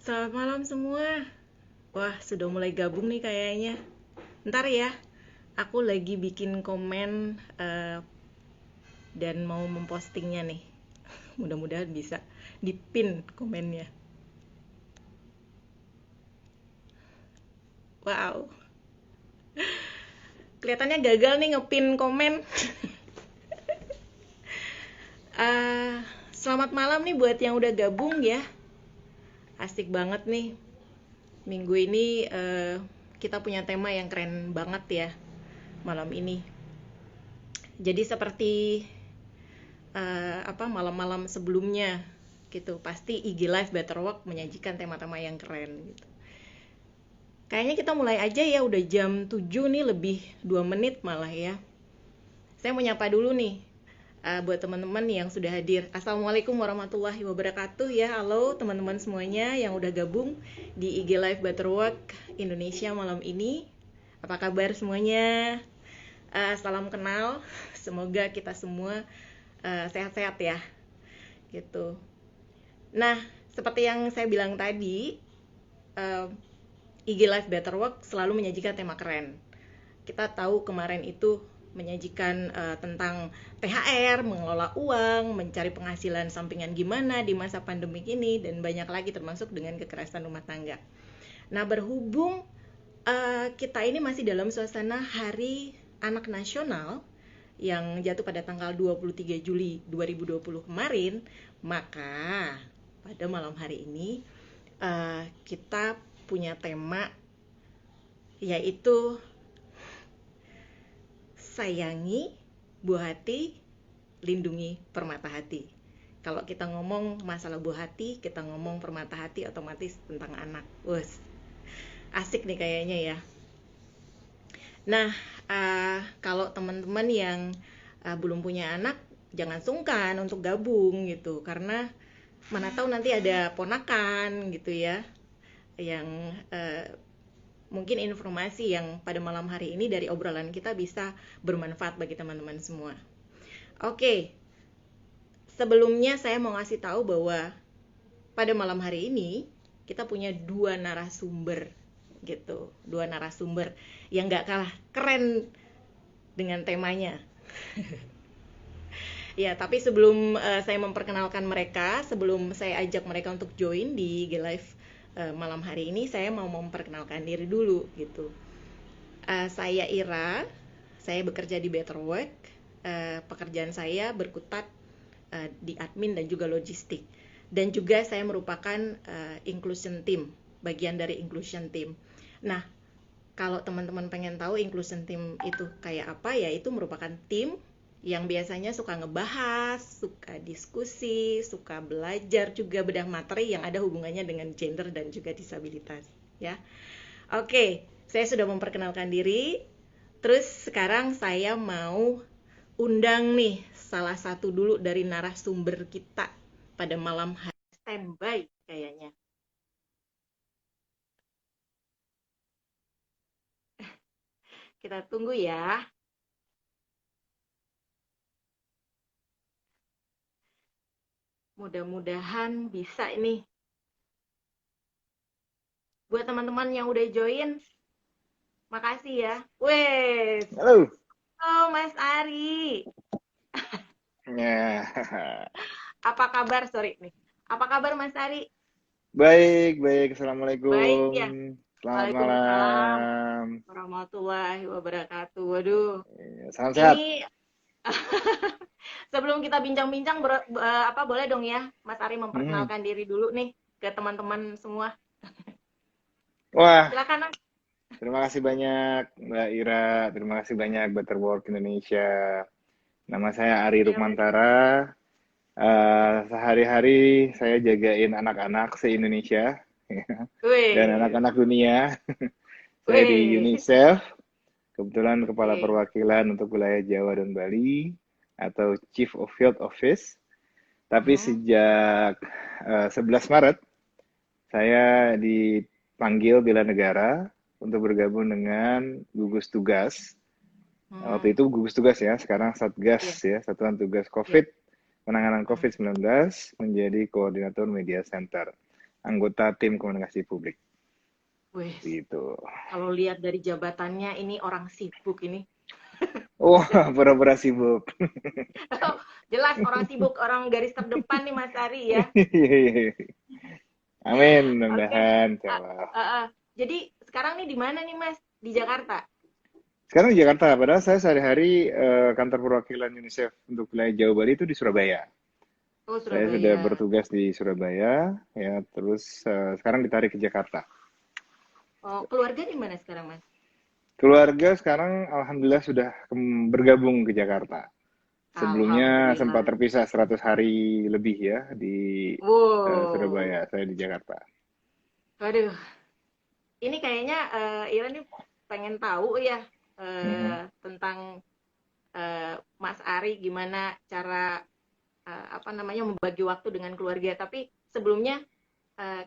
Selamat malam semua. Wah, sudah mulai gabung nih kayaknya. Ntar ya, aku lagi bikin komen dan mau mempostingnya nih. Mudah-mudahan bisa dipin komennya. Wow, kelihatannya gagal nih ngepin komen. Selamat malam nih buat yang udah gabung ya. Asik banget nih. Minggu ini kita punya tema yang keren banget ya malam ini. Jadi seperti malam-malam sebelumnya gitu, pasti IG Live Better Work menyajikan tema-tema yang keren gitu. Kayaknya kita mulai aja ya, udah jam 7 nih, lebih 2 menit malah ya. Saya mau nyapa dulu nih buat teman-teman yang sudah hadir. Assalamualaikum warahmatullahi wabarakatuh ya. Halo teman-teman semuanya yang udah gabung di IG Live Better Work Indonesia malam ini. Apa kabar semuanya? Salam kenal. Semoga kita semua sehat-sehat ya gitu. Nah, seperti yang saya bilang tadi, IG Live Better Work selalu menyajikan tema keren. Kita tahu kemarin itu menyajikan tentang THR, mengelola uang, mencari penghasilan sampingan gimana di masa pandemik ini, dan banyak lagi termasuk dengan kekerasan rumah tangga. Nah, berhubung kita ini masih dalam suasana Hari Anak Nasional yang jatuh pada tanggal 23 Juli 2020 kemarin, maka pada malam hari ini kita punya tema yaitu sayangi buah hati, lindungi permata hati. Kalau kita ngomong masalah buah hati, kita ngomong permata hati, otomatis tentang anak. Wes, asik nih kayaknya ya. Nah, kalau teman-teman yang belum punya anak, jangan sungkan untuk gabung gitu, karena mana tahu nanti ada ponakan gitu ya, yang mungkin informasi yang pada malam hari ini dari obrolan kita bisa bermanfaat bagi teman-teman semua. Oke, sebelumnya saya mau ngasih tahu bahwa pada malam hari ini kita punya dua narasumber gitu, dua narasumber yang gak kalah keren dengan temanya. Ya, tapi sebelum saya memperkenalkan mereka, sebelum saya ajak mereka untuk join di G Live malam hari ini, saya mau memperkenalkan diri dulu gitu. Saya Ira, saya bekerja di Better Work. Pekerjaan saya berkutat di admin dan juga logistik. Dan juga saya merupakan inclusion team, bagian dari inclusion team. Nah, kalau teman-teman pengen tahu inclusion team itu kayak apa, ya itu merupakan tim yang biasanya suka ngebahas, suka diskusi, suka belajar juga bedah materi yang ada hubungannya dengan gender dan juga disabilitas ya. Oke, saya sudah memperkenalkan diri. Terus sekarang saya mau undang nih salah satu dulu dari narasumber kita pada malam hari. Standby kayaknya. Kita tunggu ya. Mudah-mudahan bisa ini. Buat teman-teman yang udah join, makasih ya. Wes, Halo. halo Mas Ari. Ya. Apa kabar? Sorry nih. Apa kabar Mas Ari? Baik, baik. Baik Assalamualaikum. ya. Selamat Waalaikumsalam malam. warahmatullahi wabarakatuh. Waduh, Ya, salam sehat. ini sebelum kita bincang-bincang, boleh dong ya, Mas Ari Hmm. memperkenalkan diri dulu nih ke teman-teman semua. Wah, Silakan Mas. terima kasih banyak Mbak Ira. Terima kasih banyak Butterwork Indonesia. Nama saya Ari Ya Mas. Rukmantara. Sehari-hari saya jagain anak-anak se-Indonesia dan Wih, anak-anak dunia. Saya di wih. UNICEF. Kebetulan Kepala Oke. Perwakilan untuk wilayah Jawa dan Bali atau Chief of Field Office. Tapi Mhm. sejak 11 Maret saya dipanggil bela negara untuk bergabung dengan gugus tugas. Hmm. Waktu itu gugus tugas ya, sekarang Satgas Ya, ya, Satuan Tugas ya. COVID, penanganan Hmm. COVID-19 menjadi koordinator media center. anggota tim komunikasi publik. Wih, Gitu. kalau lihat dari jabatannya ini orang sibuk ini. Wah, pura-pura sibuk. Jelas orang sibuk, orang garis terdepan nih Mas Ari ya. Amin, Oke. mudah-mudahan. Ah, Insyaallah. Jadi sekarang nih di mana nih Mas? Di Jakarta. Sekarang di Jakarta, padahal saya sehari-hari kantor perwakilan UNICEF untuk wilayah Jawa Bali itu di Surabaya. Oh, Saya sudah Surabaya. bertugas di Surabaya, ya terus sekarang ditarik ke Jakarta. Oh, keluarga di mana sekarang Mas? Keluarga sekarang alhamdulillah sudah bergabung ke Jakarta. Sebelumnya sempat Alhamdulillah. terpisah 100 hari lebih ya di Wow. Surabaya, saya di Jakarta. Waduh, ini kayaknya Ira nih pengen tahu ya Mhm. tentang Mas Ari gimana cara apa namanya membagi waktu dengan keluarga. Tapi sebelumnya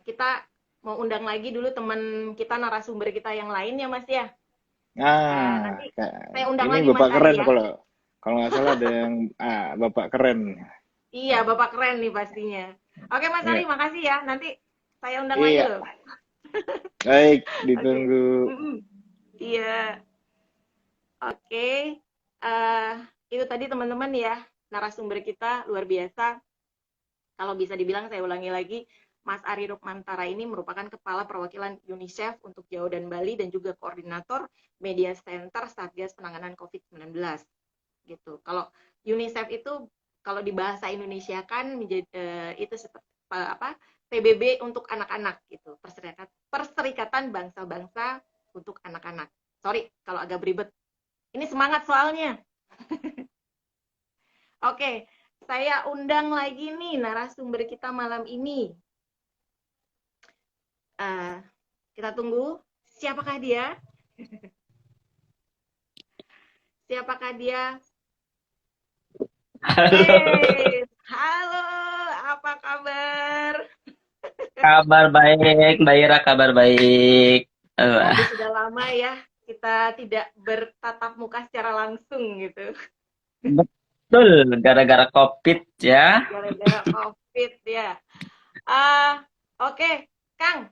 kita mau undang lagi dulu teman kita narasumber kita yang lain ya Mas ya. Ah, Nanti saya undang ini lagi Mas Bapak Ari keren ya. kalau kalau nggak salah ada yang Bapak keren. Iya, Bapak keren nih pastinya. Oke Mas Ari, Iya, makasih ya. Nanti saya undang lagi iya. loh. Baik, Oke. ditunggu. Mm-mm. Iya. Oke, eh itu tadi teman-teman ya, narasumber kita luar biasa. Kalau bisa dibilang, saya ulangi lagi, Mas Ari Rukmantara ini merupakan Kepala Perwakilan UNICEF untuk Jawa dan Bali dan juga Koordinator Media Center Satgas Penanganan COVID-19. Gitu. Kalau UNICEF itu, kalau di bahasa Indonesia kan menjadi itu seperti apa? PBB untuk anak-anak gitu, Perserikatan Bangsa-Bangsa untuk anak-anak. Sorry kalau agak beribet. Ini semangat soalnya. Oke, saya undang lagi nih narasumber kita malam ini. Uh, kita tunggu. Siapakah dia? Siapakah dia? Halo, Halo, apa kabar? kabar baik, Mbak Ira, kabar baik. Waduh, sudah lama ya kita tidak bertatap muka secara langsung gitu. Betul, gara-gara COVID ya. Gara-gara COVID ya. Ah, oke, Kang.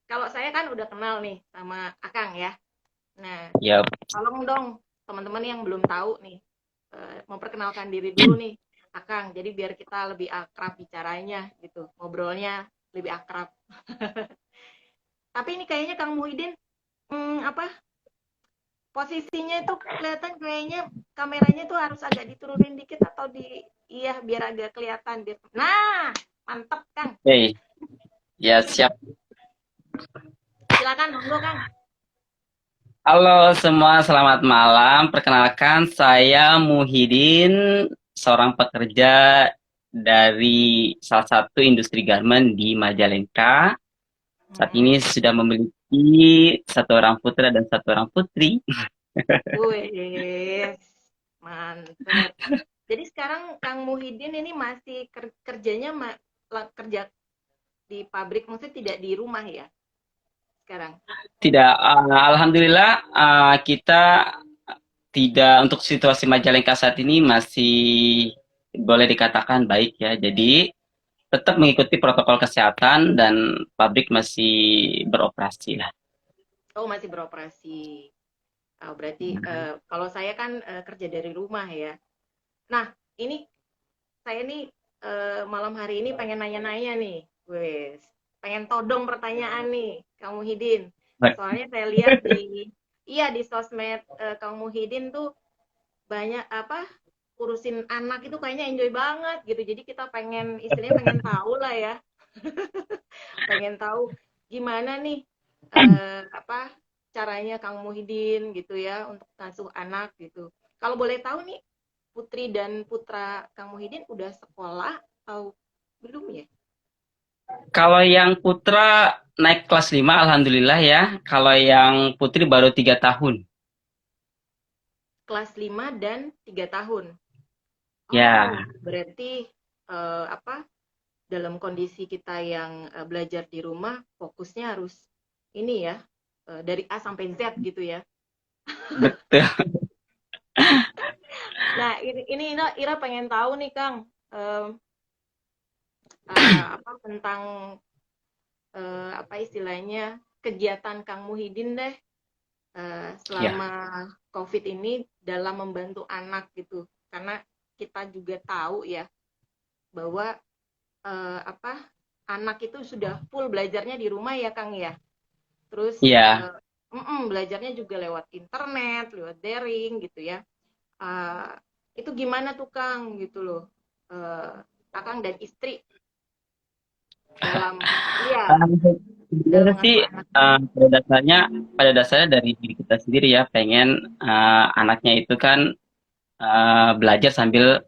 Kalau saya kan udah kenal nih sama Akang ya. Nah, Ya, tolong dong teman-teman yang belum tahu nih, memperkenalkan diri dulu nih, Akang. Jadi biar kita lebih akrab bicaranya gitu, ngobrolnya lebih akrab. Tapi ini kayaknya Kang Muhyiddin, apa posisinya itu kelihatan kayaknya kameranya tuh harus agak diturunin dikit atau iya biar agak kelihatan biar. Nah, mantep Kang. oke. Ya, siap. Silakan monggo Kang. Halo semua, selamat malam. Perkenalkan, saya Muhyiddin, seorang pekerja dari salah satu industri garment di Majalengka. Saat Hmm. ini sudah memiliki satu orang putra dan satu orang putri. Wih, mantep. Jadi sekarang Kang Muhyiddin ini masih kerjanya kerja di pabrik, maksudnya tidak di rumah ya sekarang? Tidak, alhamdulillah kita tidak untuk situasi Majalengka saat ini masih boleh dikatakan baik ya. Jadi tetap mengikuti protokol kesehatan dan pabrik masih beroperasi lah. Oh, masih beroperasi. Oh, berarti kalau saya kan kerja dari rumah ya. Nah, ini saya nih malam hari ini pengen nanya-nanya nih, wes. Pengen todong pertanyaan nih, Kang Muhyiddin. Baik. Soalnya saya lihat iya di sosmed Kang Muhyiddin tuh banyak apa urusin anak itu kayaknya enjoy banget gitu. Jadi kita pengen istilahnya pengen tahu lah ya, pengen tahu gimana nih apa caranya Kang Muhyiddin gitu ya untuk ngasuh anak gitu. Kalau boleh tahu nih putri dan putra Kang Muhyiddin udah sekolah atau belum ya? Kalau yang putra naik kelas 5, alhamdulillah ya. Kalau yang putri baru 3 tahun. Kelas 5 dan 3 tahun. Oh, Ya, berarti apa dalam kondisi kita yang belajar di rumah fokusnya harus ini ya dari A sampai Z gitu ya. betul. Nah, ini Ira pengen tahu nih Kang, apa tentang apa istilahnya, kegiatan Kang Muhyiddin deh Ya, selama COVID ini dalam membantu anak gitu. Karena kita juga tahu ya bahwa apa anak itu sudah full belajarnya di rumah ya Kang ya. Terus iya. belajarnya juga lewat internet, lewat daring gitu ya. Uh, itu gimana tuh Kang gitu loh, Akang dan istri dalam Ah, iya dalam sebenarnya sih mengasuh anak. pada dasarnya dari diri kita sendiri ya pengen anaknya itu kan belajar sambil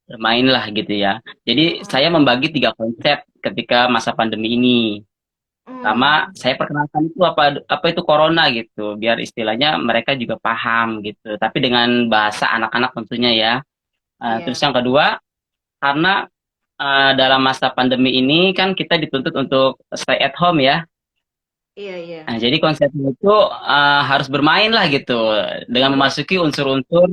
bermain lah gitu ya. Jadi Mm-mm. saya membagi 3 konsep ketika masa pandemi ini. Pertama, Mm. saya perkenalkan itu apa apa itu corona gitu, biar istilahnya mereka juga paham gitu. Tapi dengan bahasa anak-anak tentunya ya. Terus Iya, yang kedua, karena dalam masa pandemi ini kan kita dituntut untuk stay at home ya. iya, iya. Nah, jadi konsepnya itu harus bermain lah gitu, dengan memasuki unsur-unsur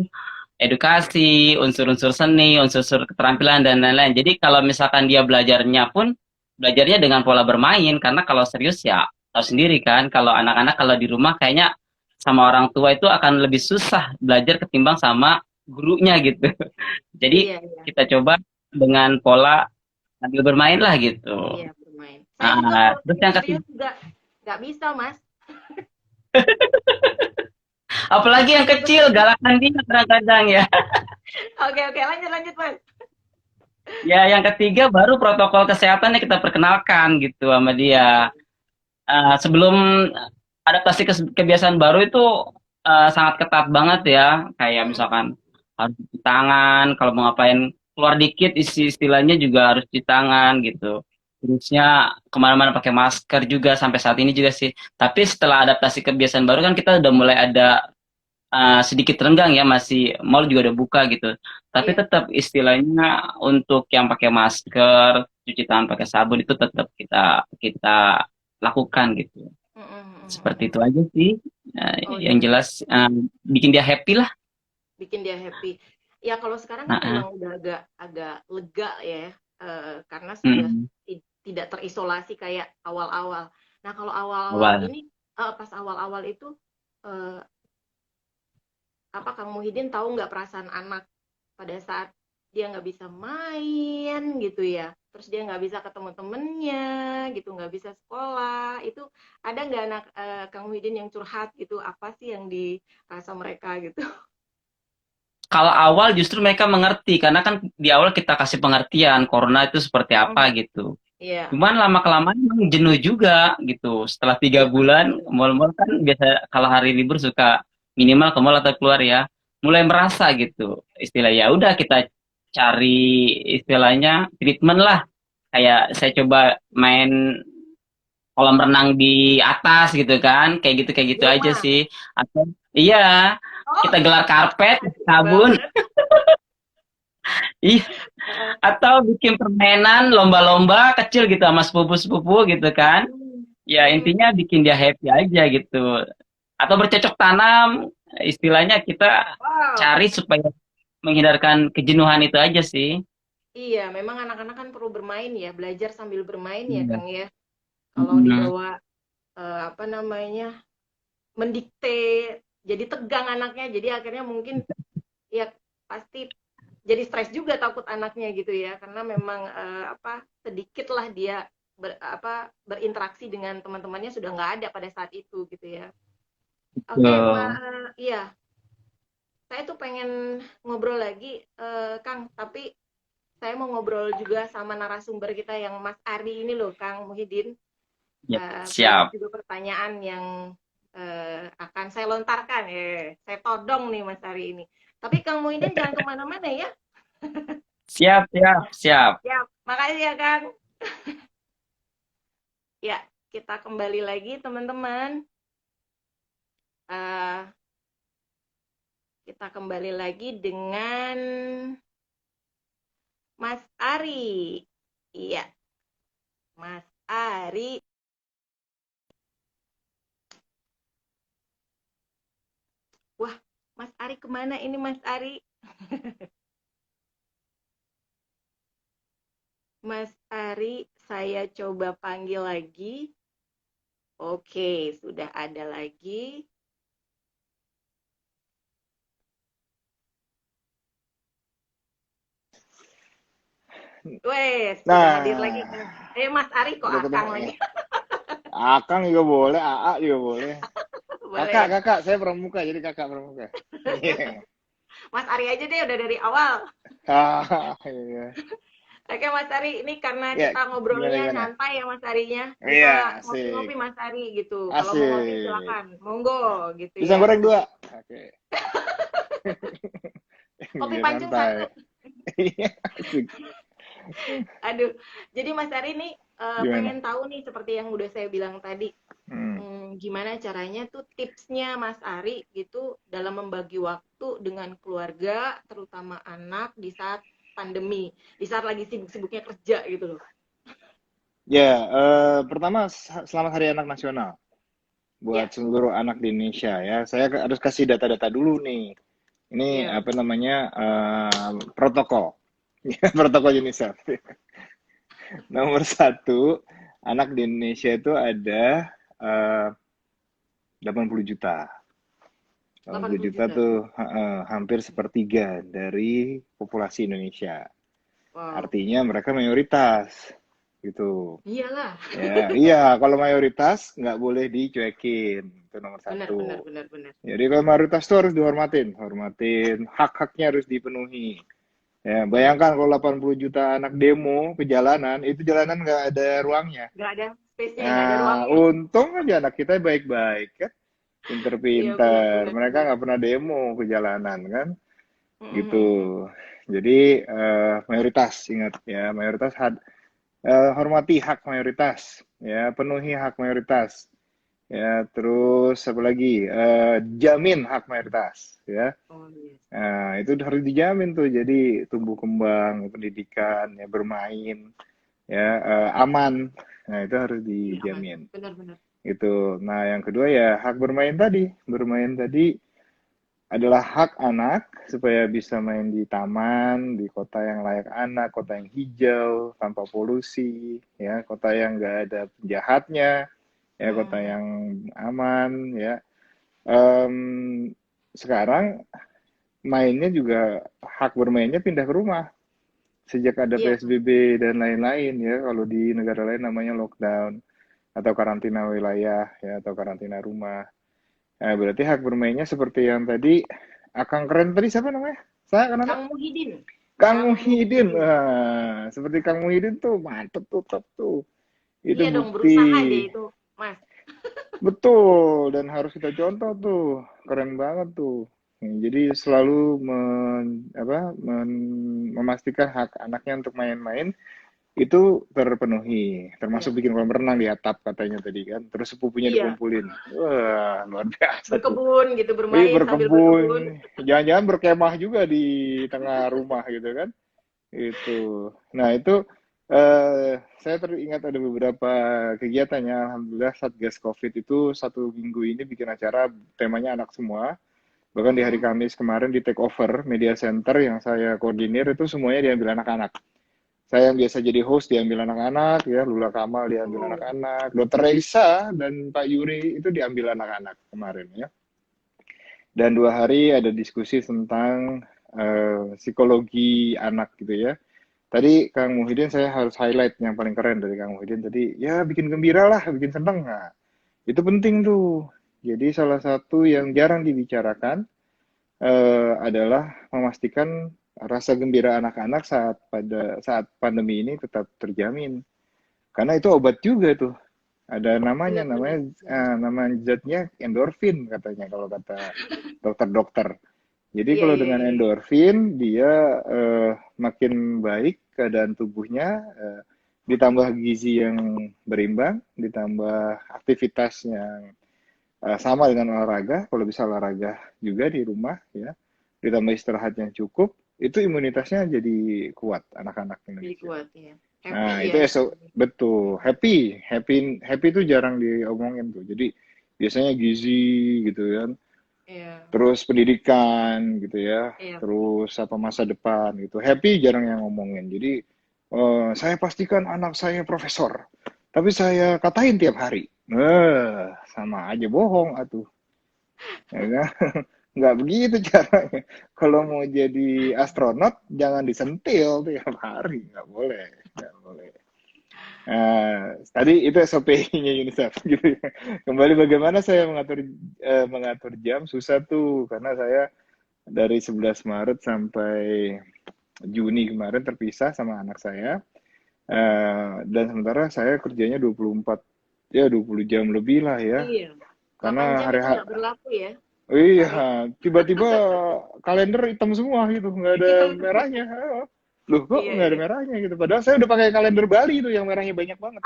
edukasi, unsur-unsur seni, unsur-unsur keterampilan dan lain-lain. Jadi kalau misalkan dia belajarnya pun belajarnya dengan pola bermain, karena kalau serius ya tahu sendiri kan, kalau anak-anak kalau di rumah kayaknya sama orang tua itu akan lebih susah belajar ketimbang sama gurunya gitu. Jadi Iya, iya. kita coba dengan pola sambil bermain lah gitu. Iya, bermain. Saya juga kalau Terus lagi yang serius ketiga, juga nggak bisa, Mas. apalagi yang kecil, galakan dia kadang-kadang ya. Oke, oke, lanjut, lanjut, Mas. Ya, yang ketiga baru protokol kesehatan yang kita perkenalkan gitu sama dia. Sebelum adaptasi kebiasaan baru itu sangat ketat banget ya. Kayak Mm-mm. misalkan harus cuci tangan, kalau mau ngapain keluar dikit istilahnya juga harus cuci tangan gitu. Terusnya kemana-mana pakai masker juga sampai saat ini juga sih. Tapi setelah adaptasi kebiasaan baru kan kita udah mulai ada sedikit renggang ya, masih mall juga udah buka gitu. Tapi Iya. tetap istilahnya untuk yang pakai masker, cuci tangan pakai sabun itu tetap kita kita lakukan gitu. Seperti Mm-mm. itu aja sih. Oh Yang iya, jelas bikin dia happy lah. bikin dia happy. Ya kalau sekarang kan Nah, memang udah agak agak lega ya, karena sudah mm, tidak terisolasi kayak awal-awal. Nah kalau awal-awal awal. ini, pas awal-awal itu, eh, apa Kang Muhyiddin tahu nggak perasaan anak pada saat dia nggak bisa main gitu ya, terus dia nggak bisa ketemu temennya gitu, nggak bisa sekolah, itu ada nggak anak Kang Muhyiddin yang curhat gitu, apa sih yang dirasa mereka gitu? Kalau awal justru mereka mengerti karena kan di awal kita kasih pengertian corona itu seperti apa gitu. Iya, Cuman lama kelamaan memang jenuh juga gitu. Setelah tiga iya pasti. bulan, mal-mal kan biasa kalau hari libur suka minimal ke mall atau keluar ya. Mulai merasa gitu. Istilah ya udah kita cari istilahnya treatment lah. Kayak saya coba main kolam renang di atas gitu kan. Kayak Di gitu aja rumah. sih. Atau iya, Oh, kita gelar karpet, asik sabun. banget. Iya, atau bikin permainan lomba-lomba kecil gitu sama sepupu-sepupu gitu kan. Hmm. Ya Hmm. intinya bikin dia happy aja gitu. Atau bercocok tanam, istilahnya kita Wow. cari supaya menghindarkan kejenuhan itu aja sih. Iya, memang anak-anak kan perlu bermain ya, belajar sambil bermain ya, Iya. Kang ya. Kalau Mm, dibawa apa namanya, mendikte, jadi tegang anaknya, jadi akhirnya mungkin ya pasti jadi stres juga takut anaknya gitu ya, karena memang apa sedikit lah dia berinteraksi dengan teman-temannya sudah nggak ada pada saat itu gitu ya. Oke, betul. iya, saya tuh pengen ngobrol lagi, Kang, tapi saya mau ngobrol juga sama narasumber kita yang Mas Ari ini loh, Kang Muhyiddin. Ya, Banyak siap. juga pertanyaan yang akan saya lontarkan. Saya todong nih Mas Ari ini. Tapi Kang Muhyiddin jangan kemana-mana ya. Siap, siap, siap. Ya, makasih ya Kang. Ya, kita kembali lagi teman-teman. Eh, kita kembali lagi dengan Mas Ari. Iya, Mas Ari. Wah, Mas Ari kemana ini Mas Ari? Mas Ari, saya coba panggil lagi. Oke, sudah ada lagi. Wes, sudah hadir lagi. Nah, Mas Ari kok udah ketemu Akang ya. lagi? Akang juga boleh, AA juga boleh. Kakak, Boleh. kakak, saya pramuka, jadi kakak pramuka. Iya. Mas Ari aja deh udah dari awal. Iya. Oke Mas Ari, ini karena Ya, kita gimana ngobrolnya gimana? santai ya Mas Arinya. Iya, Bisa asik. ngopi-ngopi Mas Ari gitu. Kalau mau ngopi Asik. silakan, monggo gitu Pisang ya. goreng dua. Oke. Kopi Biar pancung santai. satu. Iya, asik. Aduh, jadi Mas Ari nih Gimana? pengen tahu nih seperti yang udah saya bilang tadi. Hmm. Gimana caranya tuh tipsnya Mas Ari gitu dalam membagi waktu dengan keluarga, terutama anak di saat pandemi, di saat lagi sibuk-sibuknya kerja gitu loh. Ya, pertama selamat Hari Anak Nasional buat Ya, seluruh anak di Indonesia ya. Saya harus kasih data-data dulu nih. Ini ya. apa namanya protokol, protokol UNICEF. Nomor satu, anak di Indonesia itu ada 80 juta. 80 80 juta juta. tuh hampir sepertiga dari populasi Indonesia. Wow. Artinya mereka mayoritas gitu. Iyalah. Ya, iya, kalau mayoritas nggak boleh dicuekin. Itu nomor Benar, benar, satu. benar, benar. Jadi kalau mayoritas itu harus dihormatin, hak-haknya harus dipenuhi. Ya, bayangkan kalau 80 juta anak demo ke jalanan, itu jalanan nggak ada ruangnya. Nggak ada space-nya, nggak ada Nah, ruangnya. untung aja anak kita baik-baik kan, Iya, benar, pinter-pinter. benar, Mereka benar. nggak pernah demo ke jalanan kan, Mm, mm, gitu. mm, mm. Jadi mayoritas, ingat ya, mayoritas hormati hak mayoritas, ya, penuhi hak mayoritas, ya, terus apa lagi? Jamin hak mayoritas, ya. Oh, iya. Nah, itu harus dijamin tuh. Jadi tumbuh kembang, pendidikan, ya, bermain, ya, aman. Nah, itu harus Iya, aman. dijamin. Benar, benar. Gitu. Nah, yang kedua ya hak bermain tadi. Bermain tadi adalah hak anak supaya bisa main di taman, di kota yang layak anak, kota yang hijau, tanpa polusi, ya, kota yang nggak ada penjahatnya, ya, Mm, kota mm. yang aman, ya. Em, Sekarang mainnya juga hak bermainnya pindah ke rumah sejak ada Iya, PSBB dan lain-lain ya. Kalau di negara lain namanya lockdown atau karantina wilayah ya atau karantina rumah. Nah, berarti hak bermainnya seperti yang tadi Akang keren tadi siapa namanya? Saya kenapa? Kang Muhyiddin. Kang Kang Muhyiddin. Muhyiddin. Wah, seperti Kang Muhyiddin tuh mantep tuh top tuh. Itu Iya dong, bukti. berusaha dia itu, Mas. Betul, dan harus kita contoh tuh. Keren banget tuh. Jadi selalu memastikan hak anaknya untuk main-main itu terpenuhi, termasuk Iya. bikin kolam renang di atap katanya tadi kan. Terus sepupunya Iya, dikumpulin. Wah, luar biasa tuh. berkebun gitu, Wih, bermain sambil berkebun. berkebun. Jangan-jangan berkemah juga di tengah rumah gitu kan. Itu. Nah, itu saya teringat ada beberapa kegiatannya. Alhamdulillah Satgas Covid itu 1 minggu ini bikin acara temanya anak semua. Bahkan di hari Mm-mm. Kamis kemarin di take over media center yang saya koordinir itu semuanya diambil anak-anak. Saya yang biasa jadi host diambil anak-anak, ya, Lula Kamal diambil Oh, anak-anak, Dokter Reisa dan Pak Yuri itu diambil anak-anak kemarin ya. Dan 2 hari ada diskusi tentang psikologi anak gitu ya. Tadi Kang Muhyiddin saya harus highlight yang paling keren dari Kang Muhyiddin tadi, ya bikin gembira lah, bikin seneng. Nah, itu penting tuh. Jadi salah satu yang jarang dibicarakan adalah memastikan rasa gembira anak-anak saat pandemi ini tetap terjamin. Karena itu obat juga tuh. Ada namanya, benar-benar. nama zatnya endorfin katanya kalau kata dokter-dokter. Jadi Iya, kalau iya, dengan iya, iya. endorfin dia makin baik keadaan tubuhnya, ditambah gizi yang berimbang, ditambah aktivitas yang sama dengan olahraga, kalau bisa olahraga juga di rumah ya, ditambah istirahat yang cukup, itu imunitasnya jadi kuat anak-anak Jadi Indonesia. kuat ya. Happy Nah, itu ya. betul. Happy, happy, happy itu jarang diomongin tuh. Jadi biasanya gizi gitu kan, Iya, terus pendidikan gitu ya, iya betul. terus apa masa depan gitu. Happy jarang yang ngomongin. Jadi saya pastikan anak saya profesor, tapi saya katain tiap hari. Sama aja bohong atuh. Ya kan? Nggak begitu caranya. Kalau mau jadi astronot, jangan disentil tiap hari. Nggak boleh. Nggak boleh. Tadi itu SOP-nya UNICEF gitu ya. Kembali bagaimana saya mengatur jam susah tuh karena saya dari 11 Maret sampai Juni kemarin terpisah sama anak saya. Dan sementara saya kerjanya 24 ya 20 jam lebih lah ya. Iya. 8 Karena jam hari itu nggak berlaku ya, iya, Fari. tiba-tiba kalender hitam semua gitu, nggak ada Hitam semua. merahnya. Loh, kok Iya, nggak ada iya. merahnya gitu? Padahal saya udah pakai kalender Bali tuh yang merahnya banyak banget.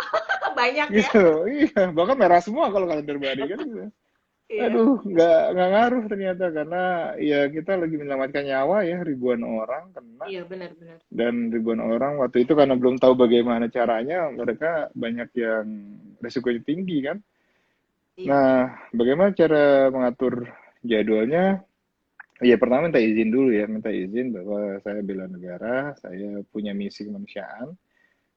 Banyak ya. Gitu, iya. Bahkan merah semua kalau kalender Bali kan gitu. Iya. Aduh, nggak ngaruh ternyata karena ya kita lagi menyelamatkan nyawa ya ribuan orang kena Iya, benar-benar. dan ribuan orang waktu itu karena belum tahu bagaimana caranya mereka banyak yang resikonya tinggi kan. Iya. Nah, bagaimana cara mengatur jadwalnya? Ya pertama minta izin dulu ya, minta izin bahwa saya bela negara, saya punya misi kemanusiaan.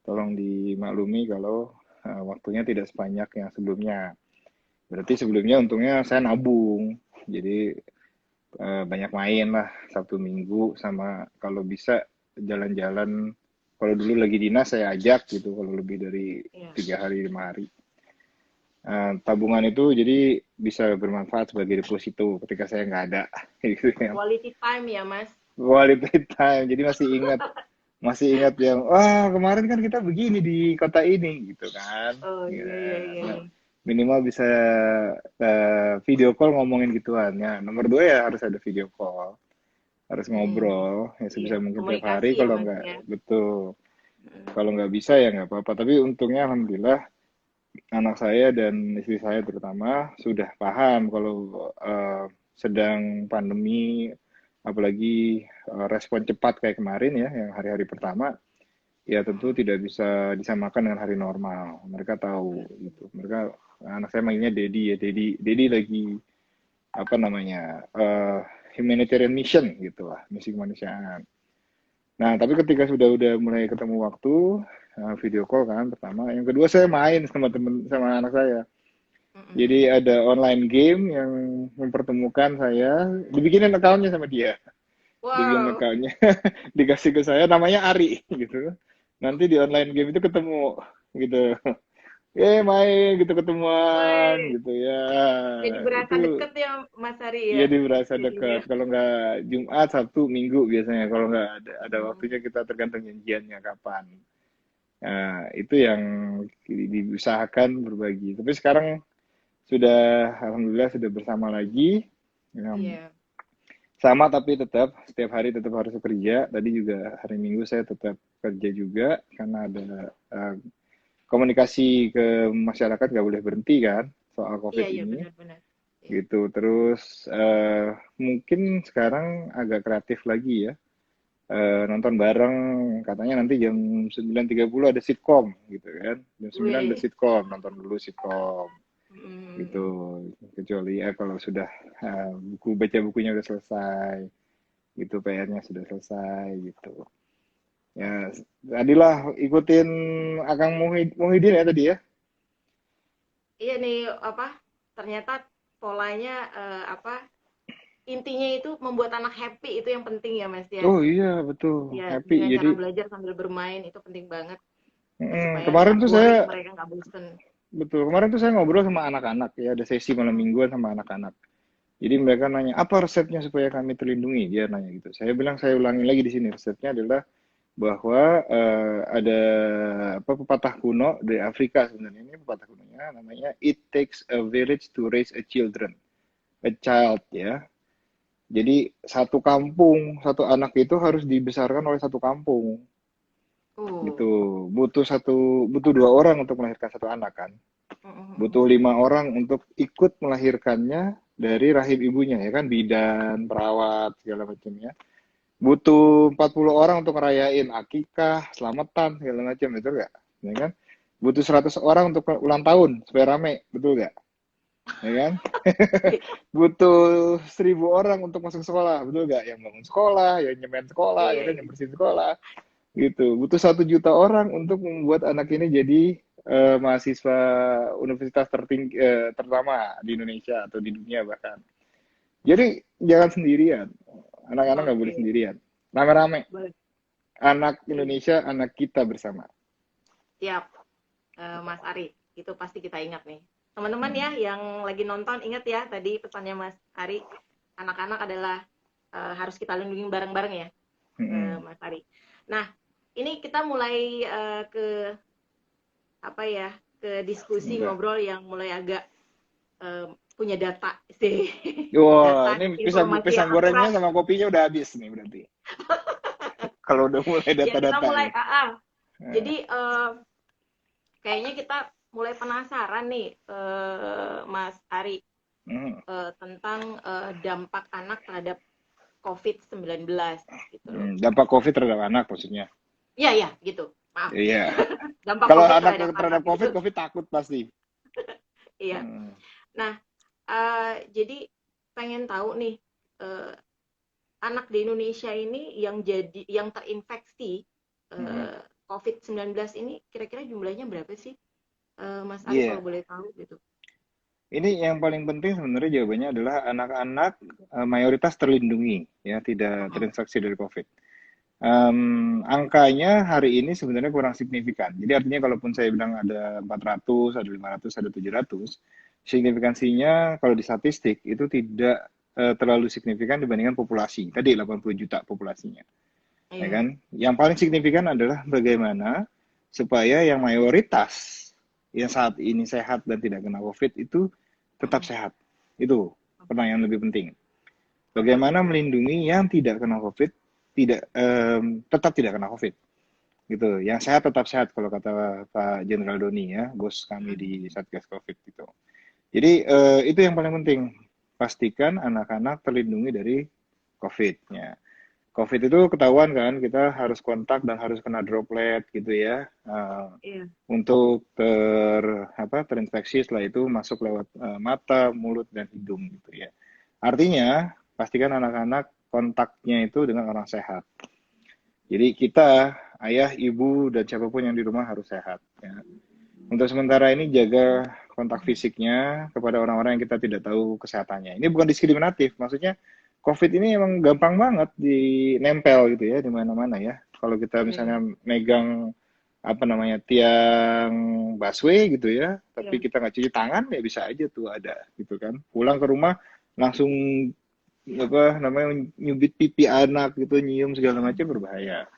Tolong dimaklumi kalau waktunya tidak sebanyak yang sebelumnya. Berarti sebelumnya untungnya saya nabung, jadi banyak main lah Sabtu Minggu sama kalau bisa jalan-jalan. Kalau dulu lagi dinas saya ajak gitu, kalau lebih dari Iya. 3 hari 5 hari. Tabungan itu jadi bisa bermanfaat sebagai deposito ketika saya nggak ada. Gitu ya. Quality time ya, Mas. Quality time. Jadi masih ingat yang wah kemarin kan kita begini di kota ini gitu kan. Oh, iya, iya, Ya, iya, nah, iya. minimal bisa video call ngomongin gituan ya. Nomor dua ya harus ada video call, harus Hmm. ngobrol ya Iya, sebisa mungkin tiap komunikasi hari. ya, Kalau Mas nggak ya. betul, Hmm. kalau nggak bisa ya nggak apa-apa. Tapi untungnya alhamdulillah anak saya dan istri saya terutama sudah paham kalau sedang pandemi, apalagi respon cepat kayak kemarin ya, yang hari-hari pertama, ya tentu Hmm. tidak bisa disamakan dengan hari normal. Mereka tahu Benar. gitu. Mereka anak saya manggilnya Dedi ya, Dedi lagi apa namanya humanitarian mission gitu lah, misi kemanusiaan. Nah, tapi ketika sudah mulai ketemu waktu video call kan pertama, yang kedua saya main sama temen sama anak saya. Jadi Mm-mm. ada online game yang mempertemukan saya, dibikinin accountnya sama dia, dibikin Wow. accountnya, dikasih ke saya, namanya Ari gitu. Nanti di online game itu ketemu gitu, main gitu ketemuan Woi, gitu ya, jadi berasa itu deket ya, Mas Ari ya, jadi berasa jadinya. dekat. Kalau nggak Jumat, Sabtu, Minggu biasanya. Kalau nggak ada Hmm. waktunya kita tergantung janjiannya kapan. Nah, itu yang diusahakan berbagi. Tapi sekarang sudah, alhamdulillah sudah bersama lagi. Ya, Iya. sama tapi tetap setiap hari tetap harus bekerja. Tadi juga hari Minggu saya tetap kerja juga karena ada eh, komunikasi ke masyarakat nggak boleh berhenti kan soal Iya, COVID iya, ini. benar-benar. Iya. Gitu. Terus mungkin sekarang agak kreatif lagi ya. Nonton bareng katanya nanti jam 9:30 ada sitkom gitu kan. Jam 9 ada Wih. sitkom, nonton dulu sitkom gitu. Mm. Kecuali ya kalau sudah baca bukunya udah selesai gitu, PR-nya sudah selesai gitu. Ya, tadilah ikutin Akang Muhyiddin ya tadi ya. Iya nih, apa? Ternyata polanya apa? Intinya itu membuat anak happy itu yang penting ya, Mas ya. Oh iya betul, Ya, happy. dengan Jadi cara belajar sambil bermain itu penting banget supaya kemarin nggak tuh boring, saya mereka nggak bosen. betul, kemarin tuh saya ngobrol sama anak-anak ya, ada sesi malam Hmm. mingguan sama anak-anak. Jadi mereka nanya, apa resepnya supaya kami terlindungi? Dia nanya gitu. Saya bilang, saya ulangi lagi di sini. Resepnya adalah bahwa ada apa pepatah kuno dari Afrika sebenarnya. Ini pepatah kunonya namanya It takes a village to raise a child ya. Jadi satu kampung, satu anak itu harus dibesarkan oleh satu kampung. Gitu. Oh. Butuh 2 orang untuk melahirkan satu anak kan. Mm-mm. Butuh 5 orang untuk ikut melahirkannya dari rahim ibunya ya kan, bidan, perawat segala macamnya. Butuh 40 orang untuk ngerayain akikah, selamatan segala macam, betul nggak? Ya kan? Butuh 100 orang untuk ulang tahun supaya rame, betul nggak? Ya kan? Butuh 1.000 orang untuk masuk sekolah, betul nggak? Yang bangun sekolah, yang nyemen sekolah, ya Iya, kan, yang iya. bersihin sekolah, gitu. Butuh 1 juta orang untuk membuat anak ini jadi mahasiswa universitas tertinggi terutama di Indonesia atau di dunia bahkan. Jadi jangan sendirian, anak-anak nggak boleh Oke, sendirian, rame-rame. boleh. Anak Iya, Indonesia, anak kita bersama. siap. Mas Ari, itu pasti kita ingat nih. Teman-teman ya Hmm. yang lagi nonton, ingat ya tadi pesannya Mas Ari, anak-anak adalah harus kita lindungi bareng-bareng ya, Hmm. Mas Ari. Nah, ini kita mulai ke apa ya, ke diskusi Udah. ngobrol yang mulai agak punya data sih, Wah, data dan ini pisang informasi pisang yang gorengnya akurat. sama kopinya udah habis nih berarti. Kalau udah mulai Ya kita data-data mulai nih. Nah, Jadi kayaknya kita mulai penasaran nih, Mas Ari, hmm. tentang dampak anak terhadap COVID-19 gitu loh. Dampak COVID terhadap anak maksudnya. Iya, iya, gitu. Maaf. Iya. Dampak Kalau COVID anak terhadap terhadap anak gitu. COVID, COVID takut pasti. Iya. Hmm. Nah, jadi pengen tahu nih, eh, anak di Indonesia ini yang terinfeksi Hmm. COVID-19 ini kira-kira jumlahnya berapa sih, Mas Ari Iya. kalau boleh tahu gitu? Ini yang paling penting sebenarnya jawabannya adalah anak-anak mayoritas terlindungi, ya tidak Mm-mm. terinfeksi dari COVID. Angkanya hari ini sebenarnya kurang signifikan. Jadi artinya kalaupun saya bilang ada 400, ada 500, ada 700, signifikansinya kalau di statistik itu tidak terlalu signifikan dibandingkan populasi. Tadi 80 juta populasinya, ya Iya. kan? Yang paling signifikan adalah bagaimana supaya yang mayoritas yang saat ini sehat dan tidak kena COVID itu tetap Mm-mm. sehat. Itu Oke. pertanyaan lebih penting. Oke. Bagaimana melindungi yang tidak kena COVID, tidak tetap tidak kena COVID, gitu. Yang sehat tetap sehat kalau kata Pak Jenderal Doni ya, bos kami Mm-mm. di Satgas COVID gitu. Jadi itu yang paling penting. Pastikan anak-anak terlindungi dari COVID-nya. COVID itu ketahuan kan, kita harus kontak dan harus kena droplet gitu ya. Iya. Untuk terinfeksi setelah itu masuk lewat mata, mulut dan hidung gitu ya. Artinya pastikan anak-anak kontaknya itu dengan orang sehat. Jadi kita, ayah, ibu dan siapapun yang di rumah harus sehat. Ya. Untuk sementara ini jaga kontak fisiknya kepada orang-orang yang kita tidak tahu kesehatannya. Ini bukan diskriminatif, maksudnya COVID ini emang gampang banget dinempel gitu ya di mana-mana ya. Kalau kita Iya. misalnya megang apa namanya tiang busway gitu ya, tapi Iya. kita nggak cuci tangan ya bisa aja tuh ada gitu kan. Pulang ke rumah langsung apa namanya nyubit pipi anak gitu, nyium segala Mm-mm. macam berbahaya.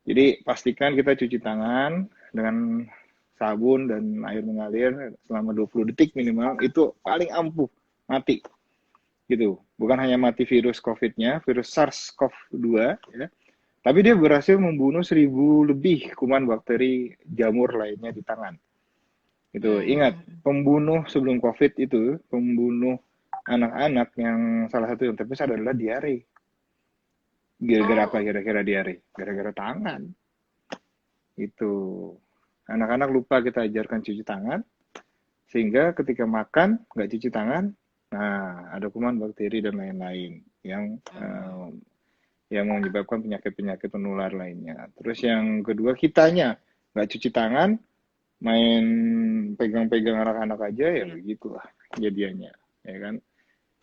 Jadi pastikan kita cuci tangan dengan sabun dan air mengalir selama 20 detik minimal, itu paling ampuh mati gitu. Bukan hanya mati virus COVID-nya, virus SARS-CoV-2 ya, tapi dia berhasil membunuh 1000 lebih kuman bakteri jamur lainnya di tangan. Itu ingat, Mm-mm. pembunuh sebelum COVID itu, pembunuh anak-anak yang salah satu yang terbesar adalah diare. Gara-gara apa Oh, kira-kira diare? Gara-gara tangan. Itu. Anak-anak lupa kita ajarkan cuci tangan, sehingga ketika makan nggak cuci tangan, nah ada kuman bakteri dan lain-lain mm, yang menyebabkan penyakit-penyakit penular lainnya. Terus yang kedua kitanya nggak cuci tangan, main pegang-pegang anak-anak aja ya iya. begitulah kejadiannya, ya kan.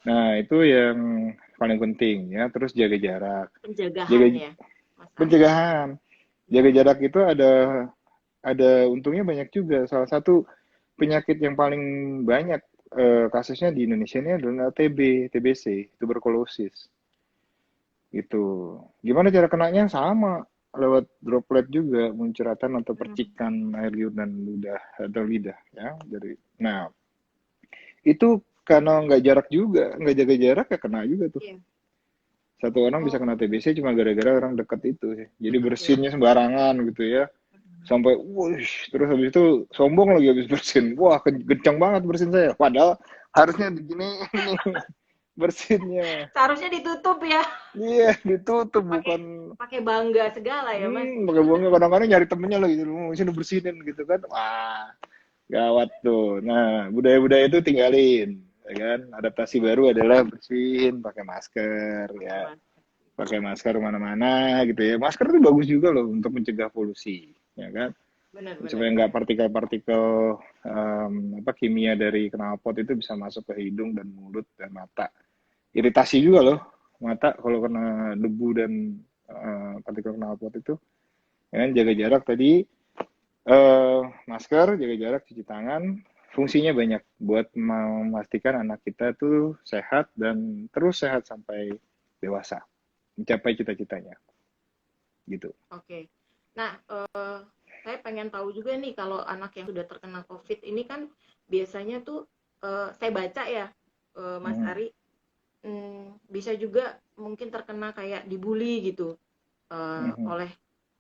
Nah itu yang paling penting ya. Terus jaga jarak, Pencegahan jaga ya, Mas Ari. pencegahan, jaga jarak itu ada untungnya banyak juga. Salah satu penyakit yang paling banyak kasusnya di Indonesia ini adalah TB, TBC, tuberkulosis. Gitu. Gimana cara kenanya? Sama, lewat droplet juga, muncratan atau Mm. percikan air liur dan ludah atau lidah ya. Nah, itu karena nggak jarak juga, nggak jaga jarak ya kena juga tuh. Iya. Satu orang bisa kena Oh, TBC cuma gara-gara orang dekat itu sih. Jadi deket ya. bersinnya sembarangan gitu ya. Sampai wush, terus habis itu sombong lagi habis bersin. Wah, kencang banget bersin saya. Padahal harusnya begini ini bersinnya. Seharusnya ditutup ya, Iya, ditutup pakai bukan pakai bangga segala ya, Mas. pakai buangnya kadang-kadang nyari temennya lagi lu sini bersinin gitu kan. Wah, gawat tuh. Nah, budaya-budaya itu tinggalin, ya kan? Adaptasi baru adalah bersihin, pakai masker Pakai ya. masker. Pakai masker kemana-mana gitu ya. Masker tuh bagus juga loh untuk mencegah polusi, ya kan? Benar-benar. supaya nggak partikel-partikel kimia dari knalpot itu bisa masuk ke hidung dan mulut dan mata. Iritasi juga loh mata kalau kena debu dan partikel knalpot itu. Ya kan, jaga jarak tadi, masker, jaga jarak, cuci tangan. Fungsinya banyak buat memastikan anak kita tuh sehat dan terus sehat sampai dewasa, mencapai cita-citanya, gitu. Oke. Nah, saya pengen tahu juga nih kalau anak yang sudah terkena COVID ini kan biasanya tuh saya baca ya, Mas Mhm, Ari, bisa juga mungkin terkena kayak dibully gitu mhm, oleh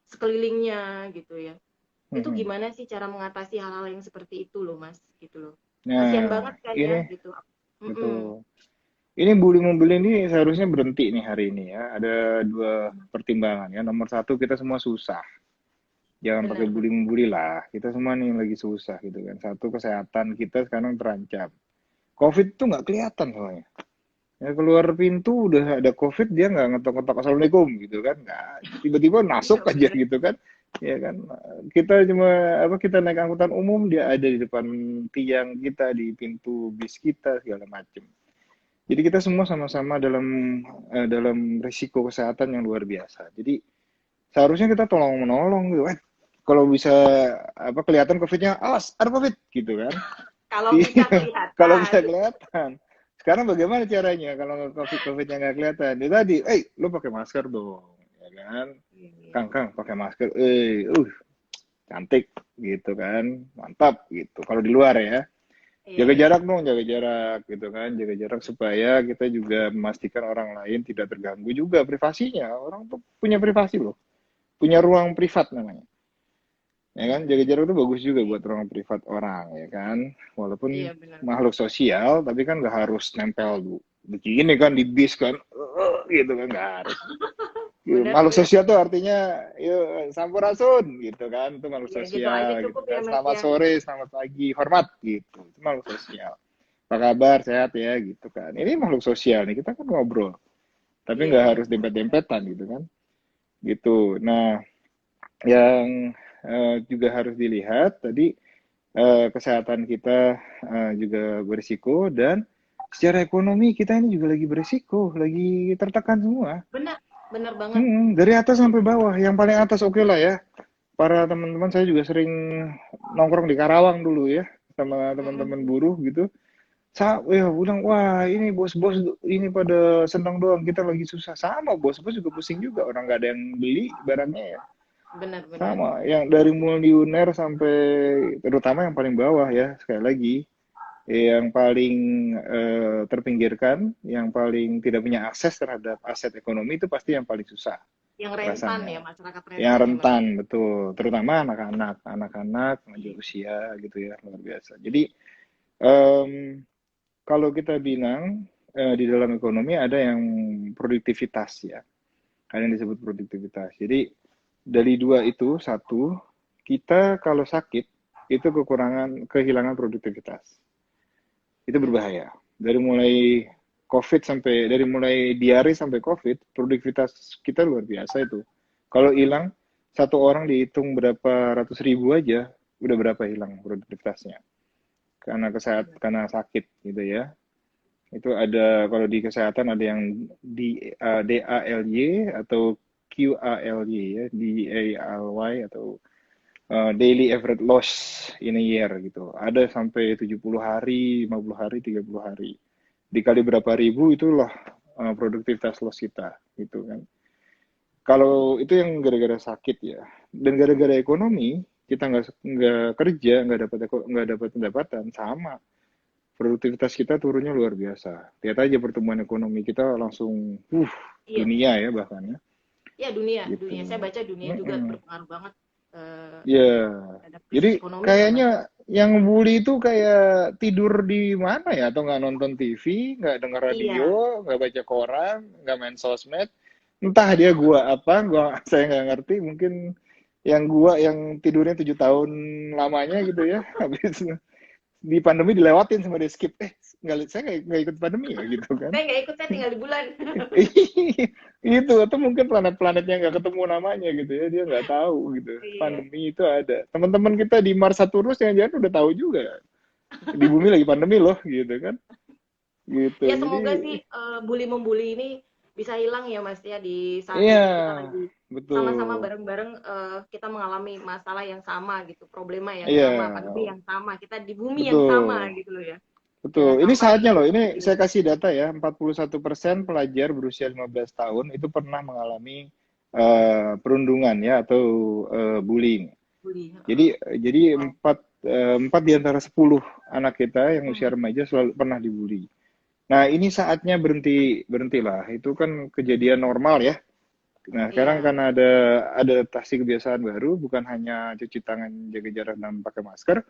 sekelilingnya gitu ya. Itu mhm. gimana sih cara mengatasi hal-hal yang seperti itu loh, Mas? Gitu loh. Kasihan Nah, banget kan ini ya gitu. Mm-mm. betul. Ini bully-membuli ini seharusnya berhenti nih hari ini ya. Ada dua pertimbangan ya. Nomor satu, kita semua susah. Jangan pakai Benar-benar. bully-membuli lah. Kita semua nih lagi susah gitu kan. Satu, kesehatan kita sekarang terancam. COVID tuh nggak kelihatan soalnya. Ya, keluar pintu udah ada COVID, dia nggak ngetok-ngetok assalamualaikum gitu kan, nggak, tiba-tiba Iya masuk aja benar. gitu kan, ya kan, kita cuma kita naik angkutan umum, dia ada di depan tiang kita, di pintu bis kita, segala macem. Jadi kita semua sama-sama dalam risiko kesehatan yang luar biasa. Jadi seharusnya kita tolong menolong gitu. Kalau bisa kelihatan COVID-nya, awas ada COVID gitu kan. Kalau bisa Iya, kalau kelihatan. bisa kelihatan. Sekarang bagaimana caranya kalau COVID-nya nggak kelihatan? Ya tadi, lu pakai masker dong, ya kan? Iya, iya. Kang, pakai masker, cantik, gitu kan? Mantap, gitu. Kalau di luar ya, Iya, jaga iya. jarak dong, jaga jarak, gitu kan? Jaga jarak supaya kita juga memastikan orang lain tidak terganggu juga privasinya. Orang tuh punya privasi loh, punya ruang privat namanya. Ya kan, jaga jarak itu bagus juga buat ruang privat orang, ya kan, walaupun Iya benar-benar. makhluk sosial tapi kan nggak harus nempel begini kan di bis kan, gitu kan nggak harus. Benar Makhluk tuh ya. sosial tuh artinya yuk sampurasun gitu kan, itu makhluk Ya gitu aja sosial gitu cukup ya kan, Mas selamat ya. sore, selamat pagi, hormat gitu, itu makhluk sosial. Apa kabar, sehat ya gitu kan, ini makhluk sosial nih, kita kan ngobrol tapi Iya nggak iya harus benar-benar. dempet-dempetan gitu kan, gitu. Nah, yang juga harus dilihat tadi, kesehatan kita juga berisiko, dan secara ekonomi kita ini juga lagi berisiko, lagi tertekan semua. Benar, benar banget. Dari atas sampai bawah. Yang paling atas oke lah ya. Para teman-teman saya juga sering nongkrong di Karawang dulu ya, sama teman-teman Mm-mm. buruh gitu. Ya bilang, wah ini bos-bos ini pada senang doang, kita lagi susah. Sama, bos-bos juga pusing juga, orang nggak ada yang beli barangnya ya. Benar-benar. Sama, yang dari miliuner sampai terutama yang paling bawah ya, sekali lagi, yang paling terpinggirkan, yang paling tidak punya akses terhadap aset ekonomi itu pasti yang paling susah Yang rentan ya, rasanya. masyarakat Yang rentan ya Mas rentan, ya. betul. Terutama anak-anak remaja Iya. usia gitu ya, luar biasa. Jadi em, kalau kita bilang di dalam ekonomi ada yang produktivitas ya, ada yang disebut produktivitas. Jadi dari dua itu, satu, kita kalau sakit itu kehilangan produktivitas. Itu Benar. berbahaya. Dari mulai diare sampai COVID, produktivitas kita luar biasa itu. Kalau hilang, satu orang dihitung berapa ratus ribu aja, udah berapa hilang produktivitasnya. Benar. Karena sakit gitu ya. Itu ada, kalau di kesehatan ada yang DALY atau QALY ya, DALY atau daily average loss in a year gitu. Ada sampai 70 hari, 50 hari, 30 hari. Dikali berapa ribu, itulah produktivitas loss kita gitu kan. Kalau itu yang gara-gara sakit ya. Dan gara-gara ekonomi, kita nggak kerja, nggak dapat pendapatan, sama. Produktivitas kita turunnya luar biasa. Lihat aja pertumbuhan ekonomi kita langsung, Iya, dunia ya bahkan ya, iya dunia, gitu. dunia. Saya baca dunia juga Mm-mm. berpengaruh banget eh, Ya, ada krisis jadi ekonomi ya Mas. kayaknya yang bully itu kayak tidur di mana ya, atau nggak nonton TV, nggak denger Iya, radio, nggak baca koran, nggak main sosmed. Entah dia gua apa, saya nggak ngerti. Mungkin yang tidurnya 7 tahun lamanya gitu ya, habis di pandemi dilewatin sama dia, skip. Saya nggak ikut pandemi ya gitu kan. saya nggak ikut, saya tinggal di bulan. Itu atau mungkin planet-planetnya nggak ketemu namanya gitu ya, dia nggak tahu gitu. Iya. Pandemi itu ada. Teman-teman kita di Mars Saturnus jangan-jangan udah tahu juga. Di bumi lagi pandemi loh gitu kan. Gitu. Ya Jadi semoga sih bully membuli ini bisa hilang ya Mas ya di saat iya, ini kita lagi sama-sama betul. bareng-bareng kita mengalami masalah yang sama gitu, problema yang Iya, sama, pandemi yang sama, kita di bumi yang sama betul. gitu loh ya. Jangan Betul. Ini saatnya sampai loh. Ini bully. saya kasih data ya, 41% pelajar berusia 15 tahun itu pernah mengalami perundungan ya atau bullying. Bully. Jadi Wow. empat di antara 10 anak kita yang usia Mm, remaja selalu pernah dibully. Nah, ini saatnya berhentilah. Itu kan kejadian normal ya. Nah, sekarang iya. karena ada adaptasi kebiasaan baru, bukan hanya cuci tangan, jaga jarak dan pakai masker,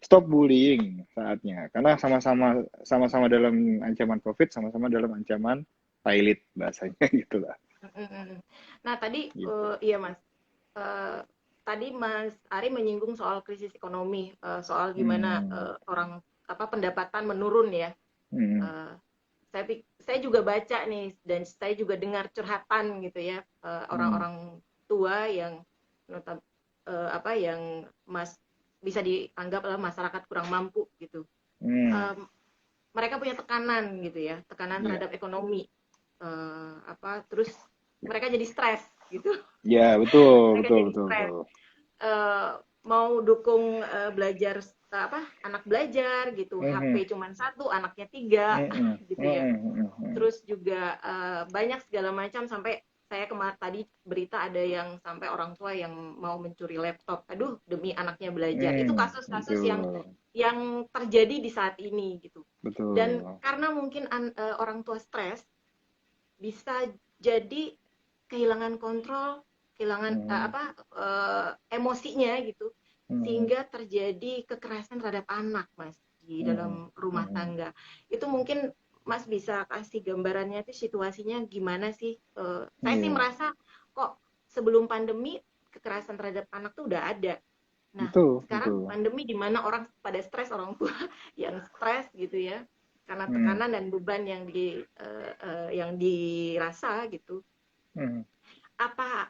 stop bullying saatnya. Karena sama-sama dalam ancaman COVID, sama-sama dalam ancaman pilot bahasanya gitulah. Mm, mm, mm. Nah tadi Gitu. iya Mas. Eh, Tadi Mas Ari menyinggung soal krisis ekonomi, soal gimana Hmm. orang apa pendapatan menurun ya. Hmm. Eh, saya juga baca nih dan saya juga dengar curhatan gitu ya Hmm. orang-orang tua yang apa yang bisa dianggap adalah masyarakat kurang mampu gitu. Hmm. Em, Mereka punya tekanan gitu ya, tekanan Ya. terhadap ekonomi. Apa terus mereka jadi stres gitu. Ya, betul, Mereka betul, jadi betul, stres betul. eh, mau dukung belajar apa anak belajar gitu Mhm. HP cuman satu anaknya tiga Mhm. gitu ya Mhm. Mhm. terus juga banyak segala macam sampai saya kemarin tadi berita ada yang sampai orang tua yang mau mencuri laptop aduh demi anaknya belajar itu kasus-kasus Betul, yang terjadi di saat ini gitu dan betul. karena mungkin orang tua stres bisa jadi kehilangan kontrol, kehilangan Mhm. apa emosinya gitu, Mhm. sehingga terjadi kekerasan terhadap anak, Mas, di Mhm. dalam rumah Mhm. tangga. Itu mungkin Mas bisa kasih gambarannya itu situasinya gimana sih? Saya sih Iya, merasa kok sebelum pandemi kekerasan terhadap anak tuh udah ada. Nah, betul, sekarang betul. pandemi di mana orang pada stres, orang tua yang stres gitu ya, karena Mhm. tekanan dan beban yang dirasa gitu Mhm. apa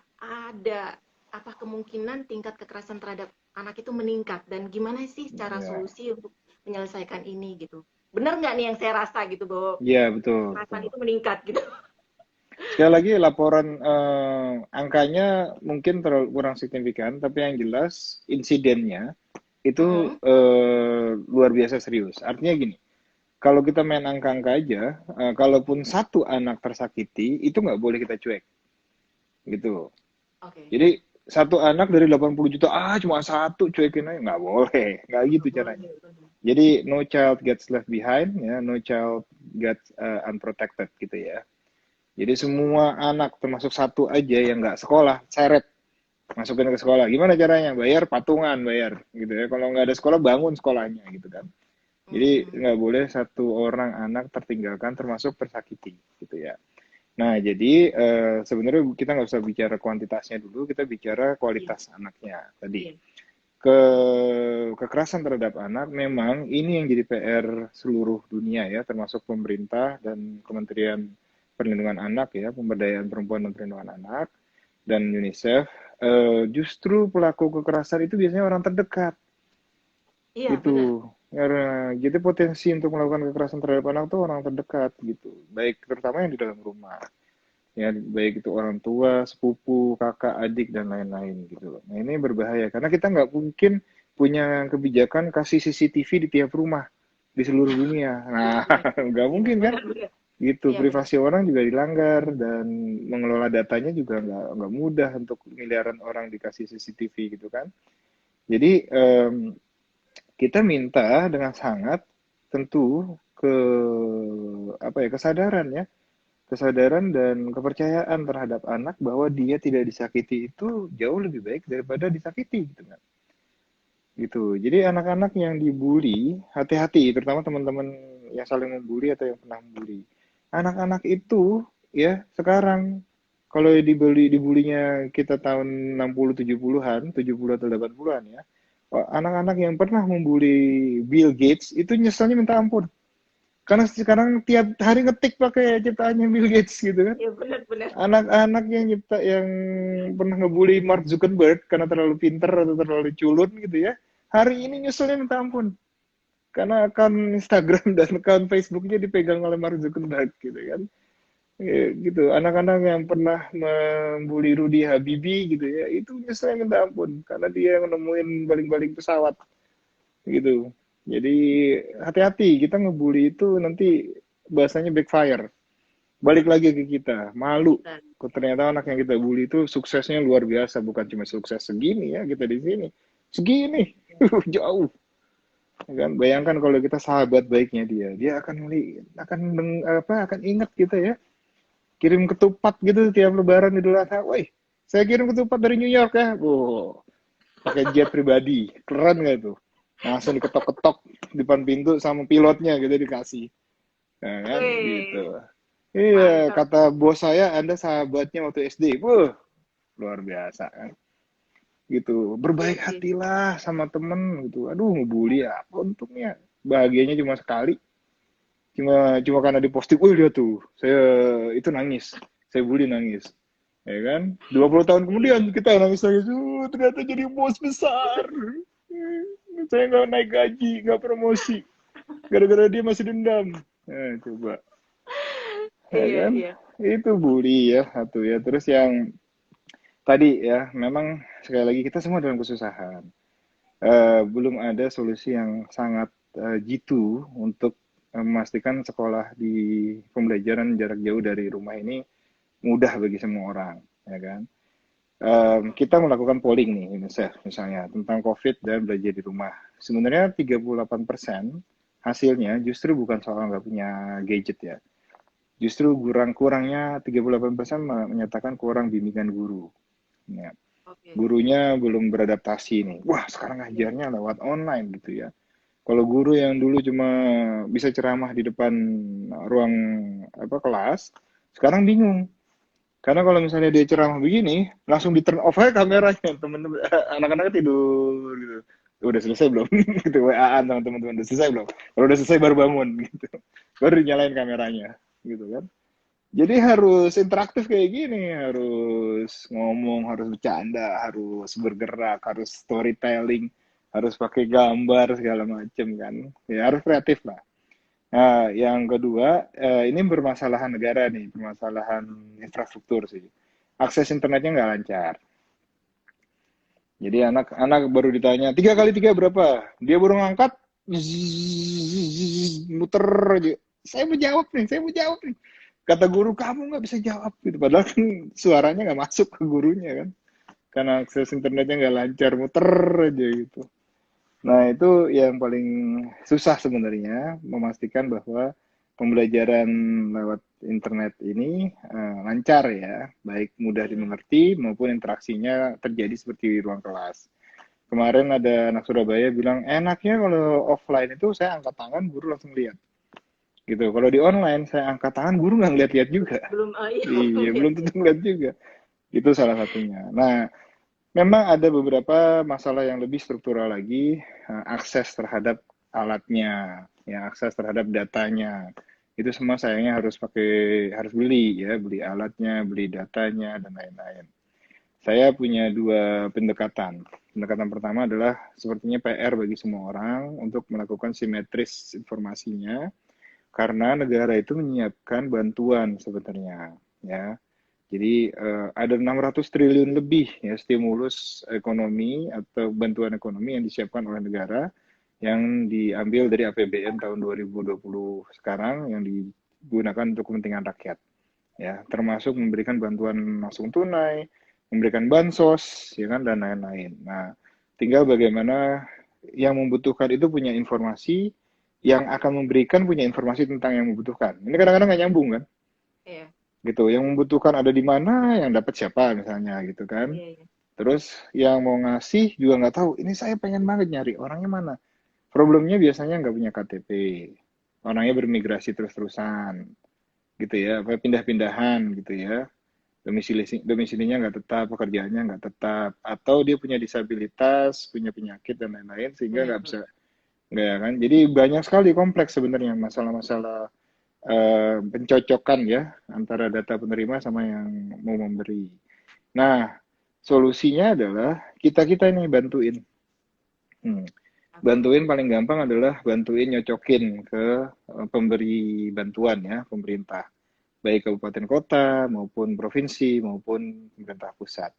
kemungkinan tingkat kekerasan terhadap anak itu meningkat dan gimana sih cara Iya. solusi untuk menyelesaikan ini gitu benar nggak nih yang saya rasa gitu bahwa Iya, betul, kekerasan betul. itu meningkat gitu. Sekali lagi laporan angkanya mungkin terlalu kurang signifikan, tapi yang jelas insidennya itu Mm-mm. luar biasa serius. Artinya gini, kalau kita main angka-angka aja, kalaupun satu anak tersakiti, itu nggak boleh kita cuek, gitu. Oke. Jadi satu anak dari 80 juta, cuma satu cuekin aja, nggak boleh, nggak gitu Nggak caranya. boleh benar. Jadi no child gets left behind, ya, no child gets unprotected gitu ya. Jadi semua anak termasuk satu aja yang nggak sekolah, seret masukin ke sekolah. Gimana caranya? Bayar patungan, bayar gitu ya. Kalau nggak ada sekolah, bangun sekolahnya gitu kan. Jadi Mm-mm. nggak boleh satu orang anak tertinggalkan termasuk tersakiti gitu ya. Nah, jadi sebenarnya kita nggak usah bicara kuantitasnya dulu, kita bicara Iya, kualitas anaknya tadi. iya, Ke kekerasan terhadap anak memang ini yang jadi PR seluruh dunia ya, termasuk pemerintah dan Kementerian Perlindungan Anak ya, Pemberdayaan Perempuan dan Perlindungan Anak dan UNICEF. Justru pelaku kekerasan itu biasanya orang terdekat iya benar. gitu. Karena jadi potensi untuk melakukan kekerasan terhadap anak tuh orang terdekat gitu, baik terutama yang di dalam rumah ya, baik itu orang tua, sepupu, kakak, adik dan lain-lain gitu. Nah ini berbahaya karena kita nggak mungkin punya kebijakan kasih CCTV di tiap rumah di seluruh dunia. Nah Iya, nggak iya mungkin kan? benar benar. Gitu Iya benar. privasi orang juga dilanggar dan mengelola datanya juga nggak mudah untuk miliaran orang dikasih CCTV gitu kan. Jadi kita minta dengan sangat tentu ke apa ya, kesadaran ya, kesadaran dan kepercayaan terhadap anak bahwa dia tidak disakiti itu jauh lebih baik daripada disakiti gitu kan. Gitu. Jadi anak-anak yang dibully, hati-hati terutama teman-teman yang saling membuli atau yang pernah membuli. Anak-anak itu ya sekarang kalau dibulinya kita tahun 60 70-an, 70 atau 80-an ya. Anak-anak yang pernah membuli Bill Gates itu nyeselnya minta ampun. Karena sekarang tiap hari ngetik pakai ciptaannya Bill Gates gitu kan. Iya benar-benar. Anak-anak yang pernah ngebully Mark Zuckerberg karena terlalu pinter atau terlalu culun gitu ya, hari ini nyusulin minta ampun. Karena akun Instagram dan akun Facebooknya dipegang oleh Mark Zuckerberg gitu kan. Gitu, anak-anak yang pernah membuli Rudy Habibie gitu ya, itu nyusulin minta ampun. Karena dia nemuin baling-baling pesawat gitu. Jadi hati-hati, kita ngebully itu nanti bahasanya backfire. Balik lagi ke kita, malu. Nah, Kok ternyata anak yang kita bully itu suksesnya luar biasa, bukan cuma sukses segini ya kita di sini. Segini, jauh. Kan bayangkan kalau kita sahabat baiknya dia akan ingat kita ya. Kirim ketupat gitu tiap lebaran Idul Adha. Woi, saya kirim ketupat dari New York ya. Wow, pakai jet pribadi. Keren gak tuh? Langsung diketok-ketok depan pintu sama pilotnya gitu dikasih. Nah, kan gitu. Iya, mantap. kata bos saya, Anda sahabatnya waktu SD. Wah, luar biasa kan. Gitu. Iya Berbaik sih. hatilah sama temen gitu. Aduh, ngebully apa untungnya? Bahagianya cuma sekali. Cuma karena diposting, wih lihat tuh, saya itu nangis. Saya bully nangis. Ya kan? 20 tahun kemudian kita nangis-nangis, ternyata jadi bos besar. Saya nggak naik gaji, nggak promosi. Gara-gara dia masih dendam. Coba. Ya Iya, kan? iya. Itu bully ya, satu ya. Terus yang tadi ya, memang sekali lagi kita semua dalam kesusahan. Belum ada solusi yang sangat jitu untuk memastikan sekolah di pembelajaran jarak jauh dari rumah ini mudah bagi semua orang, ya kan? Kita melakukan polling nih, UNICEF misalnya, tentang COVID dan belajar di rumah. Sebenarnya 38% hasilnya justru bukan soal nggak punya gadget ya. Justru kurangnya 38% menyatakan kurang bimbingan guru. Ya. Oke. Gurunya belum beradaptasi nih. Wah, sekarang ngajarnya lewat online gitu ya. Kalau guru yang dulu cuma bisa ceramah di depan ruang kelas, sekarang bingung. Karena kalau misalnya dia ceramah begini, langsung di turn off aja kameranya, temen-temen anak-anaknya tidur gitu. Udah selesai belum? gitu WA-an sama teman-teman udah selesai belum? Kalau udah selesai baru bangun gitu. Baru dinyalain kameranya gitu kan. Jadi harus interaktif kayak gini, harus ngomong, harus bercanda, harus bergerak, harus storytelling, harus pakai gambar segala macem kan. Ya harus kreatif lah. Nah, yang kedua, ini permasalahan negara nih, permasalahan infrastruktur sih. Akses internetnya nggak lancar. Jadi anak-anak baru ditanya, 3 kali 3 berapa? Dia baru ngangkat, muter aja. Saya mau jawab nih. Kata guru, kamu nggak bisa jawab gitu. Padahal kan suaranya nggak masuk ke gurunya kan. Karena akses internetnya nggak lancar, muter aja gitu. Nah, itu yang paling susah sebenarnya, memastikan bahwa pembelajaran lewat internet ini lancar ya, baik mudah Iya. dimengerti maupun interaksinya terjadi seperti di ruang kelas. Kemarin ada anak Surabaya bilang, enaknya kalau offline itu saya angkat tangan, guru langsung lihat. Gitu. Kalau di online, saya angkat tangan, guru nggak ngeliat-liat juga. Belum, iya, belum Iya, lihat belum tentu juga. ngeliat juga. Itu salah satunya. Nah, memang ada beberapa masalah yang lebih struktural lagi, akses terhadap alatnya, ya akses terhadap datanya. Itu semua sayangnya harus beli ya, beli alatnya, beli datanya dan lain-lain. Saya punya dua pendekatan. Pendekatan pertama adalah sepertinya PR bagi semua orang untuk melakukan simetris informasinya, karena negara itu menyiapkan bantuan sebenarnya, ya. Jadi ada 600 triliun lebih ya stimulus ekonomi atau bantuan ekonomi yang disiapkan oleh negara yang diambil dari APBN tahun 2020 sekarang yang digunakan untuk kepentingan rakyat. Ya, termasuk memberikan bantuan langsung tunai, memberikan bansos, ya kan dan lain-lain. Nah, tinggal bagaimana yang membutuhkan itu punya informasi, yang akan memberikan punya informasi tentang yang membutuhkan. Ini kadang-kadang nggak nyambung kan? Iya, Gitu. Yang membutuhkan ada di mana, yang dapat siapa misalnya gitu kan. iya, iya. Terus yang mau ngasih juga nggak tahu. Ini saya pengen banget nyari orangnya mana. Problemnya biasanya nggak punya KTP. Orangnya bermigrasi terus-terusan gitu ya, apa pindah-pindahan gitu ya. Domisilinya nggak tetap, pekerjaannya nggak tetap, atau dia punya disabilitas, punya penyakit dan lain-lain sehingga Hmm, nggak bisa Enggak ya kan? Jadi banyak sekali kompleks sebenarnya masalah-masalah pencocokan ya antara data penerima sama yang mau memberi. Nah, solusinya adalah kita-kita ini bantuin. Hmm. Oke. Bantuin paling gampang adalah bantuin nyocokin ke pemberi bantuan ya, pemerintah. Baik kabupaten kota maupun provinsi maupun pemerintah pusat.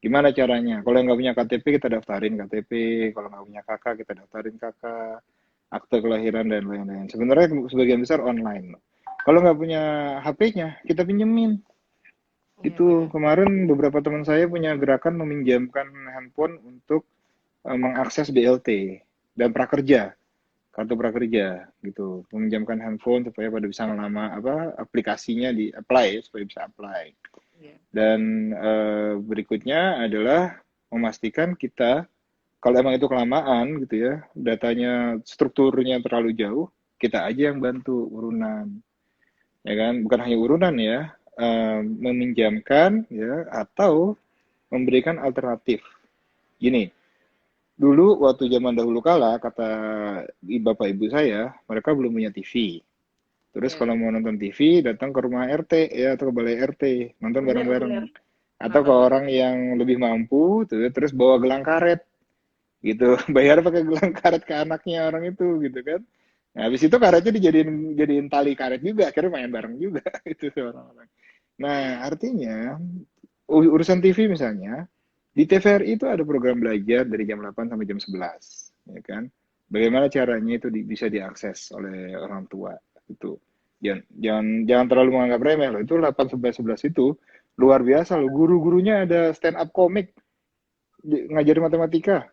Gimana caranya? Kalau nggak punya KTP kita daftarin KTP, kalau nggak punya kakak kita daftarin kakak, akte kelahiran dan lain-lain. Sebenarnya sebagian besar online. Kalau nggak punya HP-nya, kita pinjemin. Iya Itu benar. kemarin beberapa teman saya punya gerakan meminjamkan handphone untuk mengakses BLT dan prakerja, kartu prakerja gitu. Meminjamkan handphone supaya pada bisa ngelama apa aplikasinya di apply supaya bisa apply. Iya. Dan berikutnya adalah memastikan kita kalau emang itu kelamaan gitu ya, datanya strukturnya terlalu jauh, kita aja yang bantu urunan, ya kan? Bukan hanya urunan ya, meminjamkan ya atau memberikan alternatif. Gini, dulu waktu zaman dahulu kala kata bapak ibu saya, mereka belum punya TV. Terus Iya. kalau mau nonton TV datang ke rumah RT ya atau ke balai RT, nonton Benar bareng-bareng. benar. Atau ke orang yang lebih mampu tuh terus bawa gelang karet gitu, bayar pakai gelang karet ke anaknya orang itu gitu kan. Nah, habis itu karetnya dijadiin tali karet juga, akhirnya main bareng juga itu orang-orang. Nah, artinya urusan TV misalnya, di TVRI itu ada program belajar dari jam 8 sampai jam 11, ya kan? Bagaimana caranya itu bisa diakses oleh orang tua itu. Jangan terlalu menganggap remeh loh. Itu 8 sampai 11 itu luar biasa loh. Guru-gurunya ada stand up komik ngajarin matematika.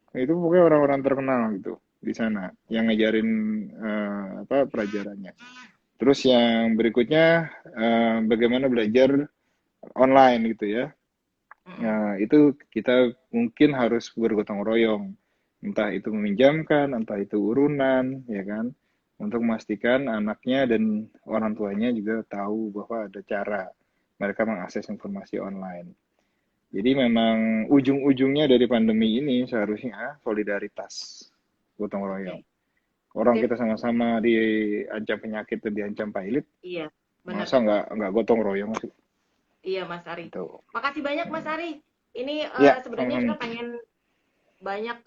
Nah, itu pokoknya orang-orang terkenal gitu di sana yang ngajarin apa pelajarannya. Terus yang berikutnya bagaimana belajar online gitu ya. Mm-mm. Nah, itu kita mungkin harus bergotong royong. Entah itu meminjamkan, entah itu urunan, ya kan? Untuk memastikan anaknya dan orang tuanya juga tahu bahwa ada cara mereka mengakses informasi online. Jadi memang ujung-ujungnya dari pandemi ini seharusnya solidaritas, gotong royong. Oke. Orang Sip. kita sama-sama diancam penyakit dan diancam pilot, Iya, benar masa betul. nggak gotong royong sih? Iya, Mas Ari. Itu. Makasih banyak Mas Ari. Ini Ya, sebenarnya kita sama-sama. pengen banyak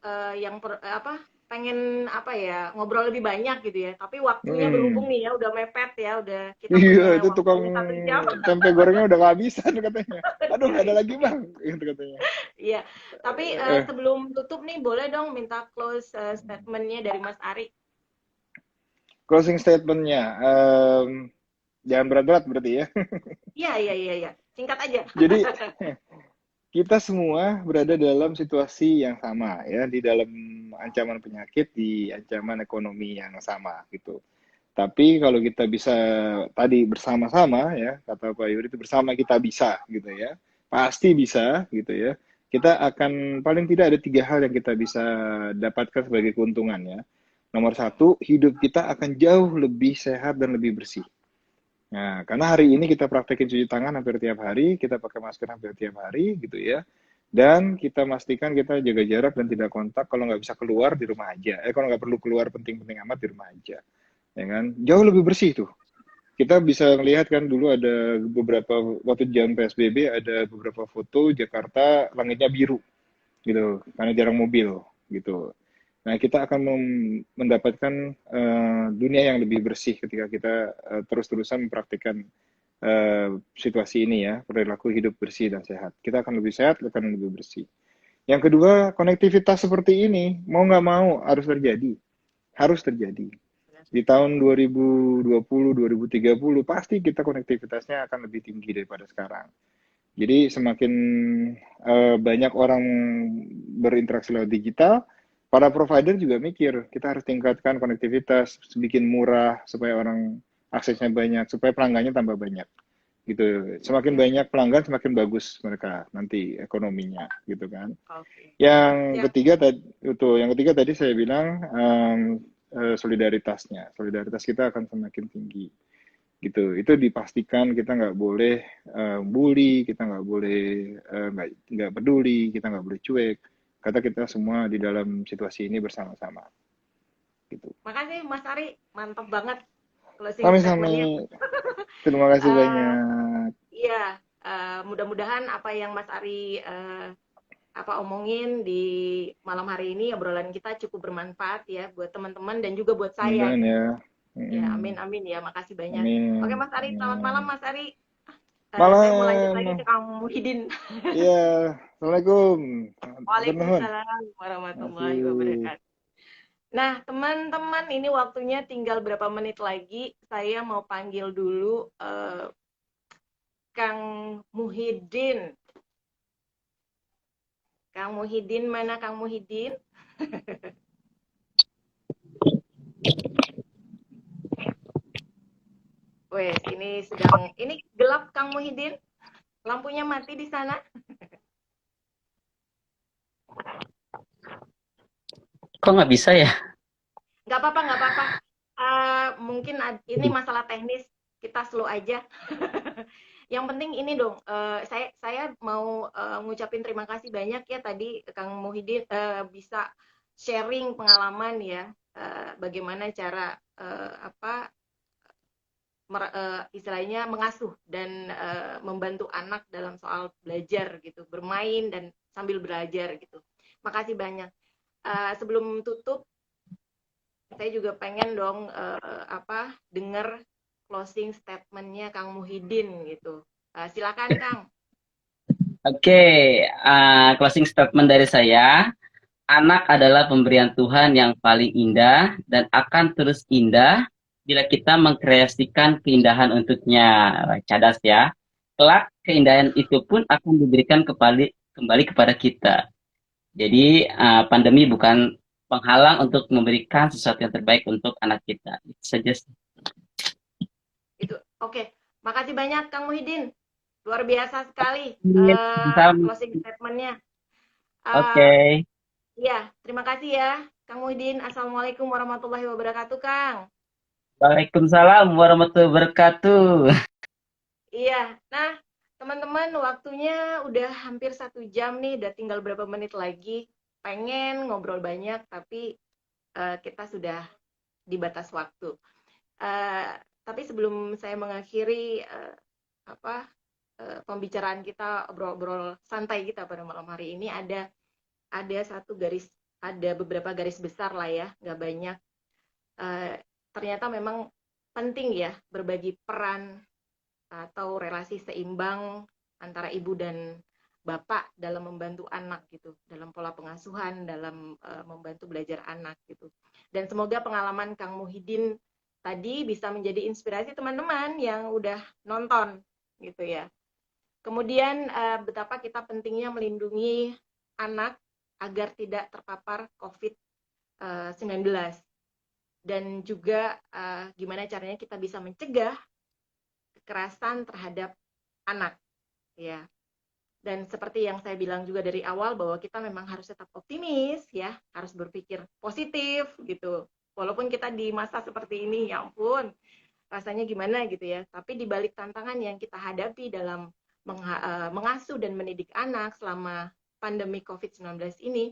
apa? Pengen apa ya? Ngobrol lebih banyak gitu ya. Tapi waktunya berhubung Hmm. nih ya, udah mepet ya, udah kita Iya, punya itu tukang waktunya 1 jam. tempe gorengnya udah kehabisan katanya. Aduh, nggak ada lagi Iya. bang, gitu katanya. Iya. Tapi Eh, sebelum tutup nih, boleh dong minta close statementnya dari Mas Ari. closing statementnya, jangan berat-berat berarti ya. Iya, iya, iya, iya. Singkat aja. Jadi kita semua berada dalam situasi yang sama ya, di dalam ancaman penyakit, di ancaman ekonomi yang sama gitu. Tapi kalau kita bisa tadi bersama-sama ya, kata Pak Yuri itu bersama kita bisa gitu ya. Pasti bisa gitu ya. Kita akan paling tidak ada 3 hal yang kita bisa dapatkan sebagai keuntungan ya. Nomor satu, hidup kita akan jauh lebih sehat dan lebih bersih. Nah, karena hari ini kita praktekin cuci tangan hampir tiap hari, kita pakai masker hampir tiap hari gitu ya. Dan kita pastikan kita jaga jarak dan tidak kontak. Kalau nggak bisa keluar di rumah aja. Kalau nggak perlu keluar penting-penting amat di rumah aja, ya kan? Jauh lebih bersih tuh. Kita bisa melihat kan dulu ada beberapa waktu jam PSBB ada beberapa foto Jakarta langitnya biru gitu karena jarang mobil gitu. Nah, kita akan mendapatkan dunia yang lebih bersih ketika kita terus-terusan mempraktikkan situasi ini ya, perilaku hidup bersih dan sehat. Kita akan lebih sehat, akan lebih bersih. Yang kedua, konektivitas seperti ini mau nggak mau harus terjadi, harus terjadi. Di tahun 2020, 2030 pasti kita konektivitasnya akan lebih tinggi daripada sekarang. Jadi semakin banyak orang berinteraksi lewat digital, para provider juga mikir kita harus tingkatkan konektivitas, bikin murah supaya orang aksesnya banyak, supaya pelanggannya tambah banyak. Gitu. Semakin Oke, banyak pelanggan semakin bagus mereka nanti ekonominya gitu kan. oke. Yang Siap. ketiga tadi itu, yang ketiga tadi saya bilang solidaritasnya, solidaritas kita akan semakin tinggi gitu. Itu dipastikan kita nggak boleh bully, kita nggak boleh nggak peduli, kita nggak boleh cuek, kata kita semua di dalam situasi ini bersama-sama gitu. Makasih Mas Ari, mantap banget closing statement-nya. Sami-sami. Terima kasih Eh, banyak. Iya, mudah-mudahan apa yang Mas Ari omongin di malam hari ini, obrolan kita cukup bermanfaat ya buat teman-teman dan juga buat saya Mudah-mudahan ya. gitu. Ya, Mm-mm. amin amin ya, makasih banyak. Oke Amin. Mas Ari, selamat malam Amin. Mas Ari. Saya mau lanjut lagi ke Malam. Kang Muhyiddin. Iya. Assalamualaikum. Matur nuwun. Waalaikumsalam warahmatullahi Masih. wabarakatuh. Nah, teman-teman, ini waktunya tinggal berapa menit lagi. Saya mau panggil dulu Kang Muhyiddin. Kang Muhyiddin, mana Kang Muhyiddin? Wes, ini gelap Kang Muhyiddin. Lampunya mati di sana. Kok nggak bisa ya? Nggak apa-apa, nggak apa-apa. Mungkin ini masalah teknis, kita slow aja. Yang penting ini dong, saya mau ngucapin terima kasih banyak ya tadi Kang Muhyiddin bisa sharing pengalaman ya, bagaimana cara istilahnya mengasuh dan membantu anak dalam soal belajar gitu, bermain dan sambil belajar gitu. Makasih banyak. Sebelum tutup, saya juga pengen dong dengar closing statement-nya Kang Muhyiddin gitu. Silakan Kang. Oke, closing statement dari saya. Anak adalah pemberian Tuhan yang paling indah dan akan terus indah bila kita mengkreasikan keindahan untuknya. Cadas ya. Kelak keindahan itu pun akan diberikan kembali kepada kita. Jadi pandemi bukan penghalang untuk memberikan sesuatu yang terbaik untuk anak kita. Itu saja. Itu oke. Makasih banyak Kang Muhyiddin. Luar biasa sekali closing statement-nya. Oke. Iya, terima kasih ya Kang Muhyiddin. Assalamualaikum warahmatullahi wabarakatuh Kang. Waalaikumsalam warahmatullahi wabarakatuh. Iya, nah teman-teman waktunya udah hampir 1 jam nih, udah tinggal berapa menit lagi. Pengen ngobrol banyak, tapi kita sudah di batas waktu. Tapi sebelum saya mengakhiri pembicaraan kita, obrol-obrol santai kita pada malam hari ini, ada beberapa garis besar lah ya, nggak banyak. Ternyata memang penting ya berbagi peran atau relasi seimbang antara ibu dan bapak dalam membantu anak gitu, dalam pola pengasuhan, dalam membantu belajar anak gitu. Dan semoga pengalaman Kang Muhyiddin tadi bisa menjadi inspirasi teman-teman yang udah nonton gitu ya. Kemudian betapa kita pentingnya melindungi anak agar tidak terpapar COVID-19 dan juga gimana caranya kita bisa mencegah kekerasan terhadap anak ya. Dan seperti yang saya bilang juga dari awal bahwa kita memang harus tetap optimis ya, harus berpikir positif gitu. Walaupun kita di masa seperti ini, ya ampun, rasanya gimana gitu ya. Tapi di balik tantangan yang kita hadapi dalam mengasuh dan mendidik anak selama pandemi COVID-19 ini,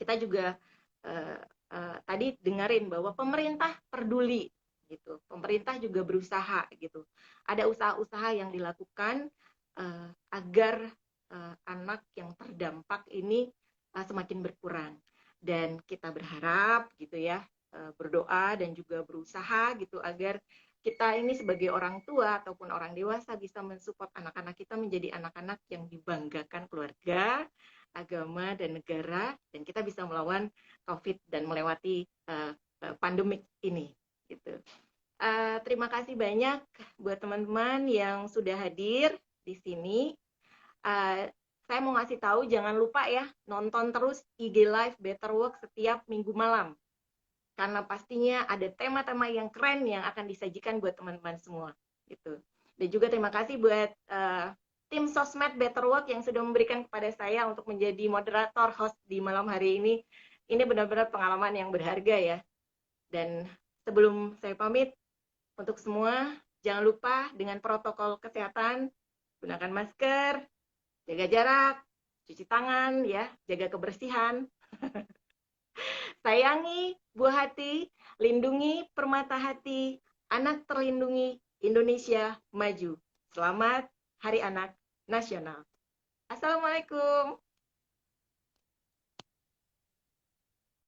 kita juga tadi dengerin bahwa pemerintah peduli gitu. Pemerintah juga berusaha gitu. Ada usaha-usaha yang dilakukan agar anak yang terdampak ini semakin berkurang. Dan kita berharap gitu ya, berdoa dan juga berusaha gitu agar kita ini sebagai orang tua ataupun orang dewasa bisa mensupport anak-anak kita menjadi anak-anak yang dibanggakan keluarga, agama, dan negara, dan kita bisa melawan COVID dan melewati pandemik ini gitu. Terima kasih banyak buat teman-teman yang sudah hadir di sini. Saya mau ngasih tahu, jangan lupa ya, nonton terus IG Live Better Work setiap minggu malam. Karena pastinya ada tema-tema yang keren yang akan disajikan buat teman-teman semua. Gitu. Dan juga terima kasih buat tim Sosmed Better Work yang sudah memberikan kepada saya untuk menjadi moderator host di malam hari ini. Ini benar-benar pengalaman yang berharga ya. Dan sebelum saya pamit, untuk semua, jangan lupa dengan protokol kesehatan, gunakan masker, jaga jarak, cuci tangan ya, jaga kebersihan. Sayangi buah hati, lindungi permata hati, anak terlindungi, Indonesia maju. Selamat Hari Anak Nasional. Assalamualaikum.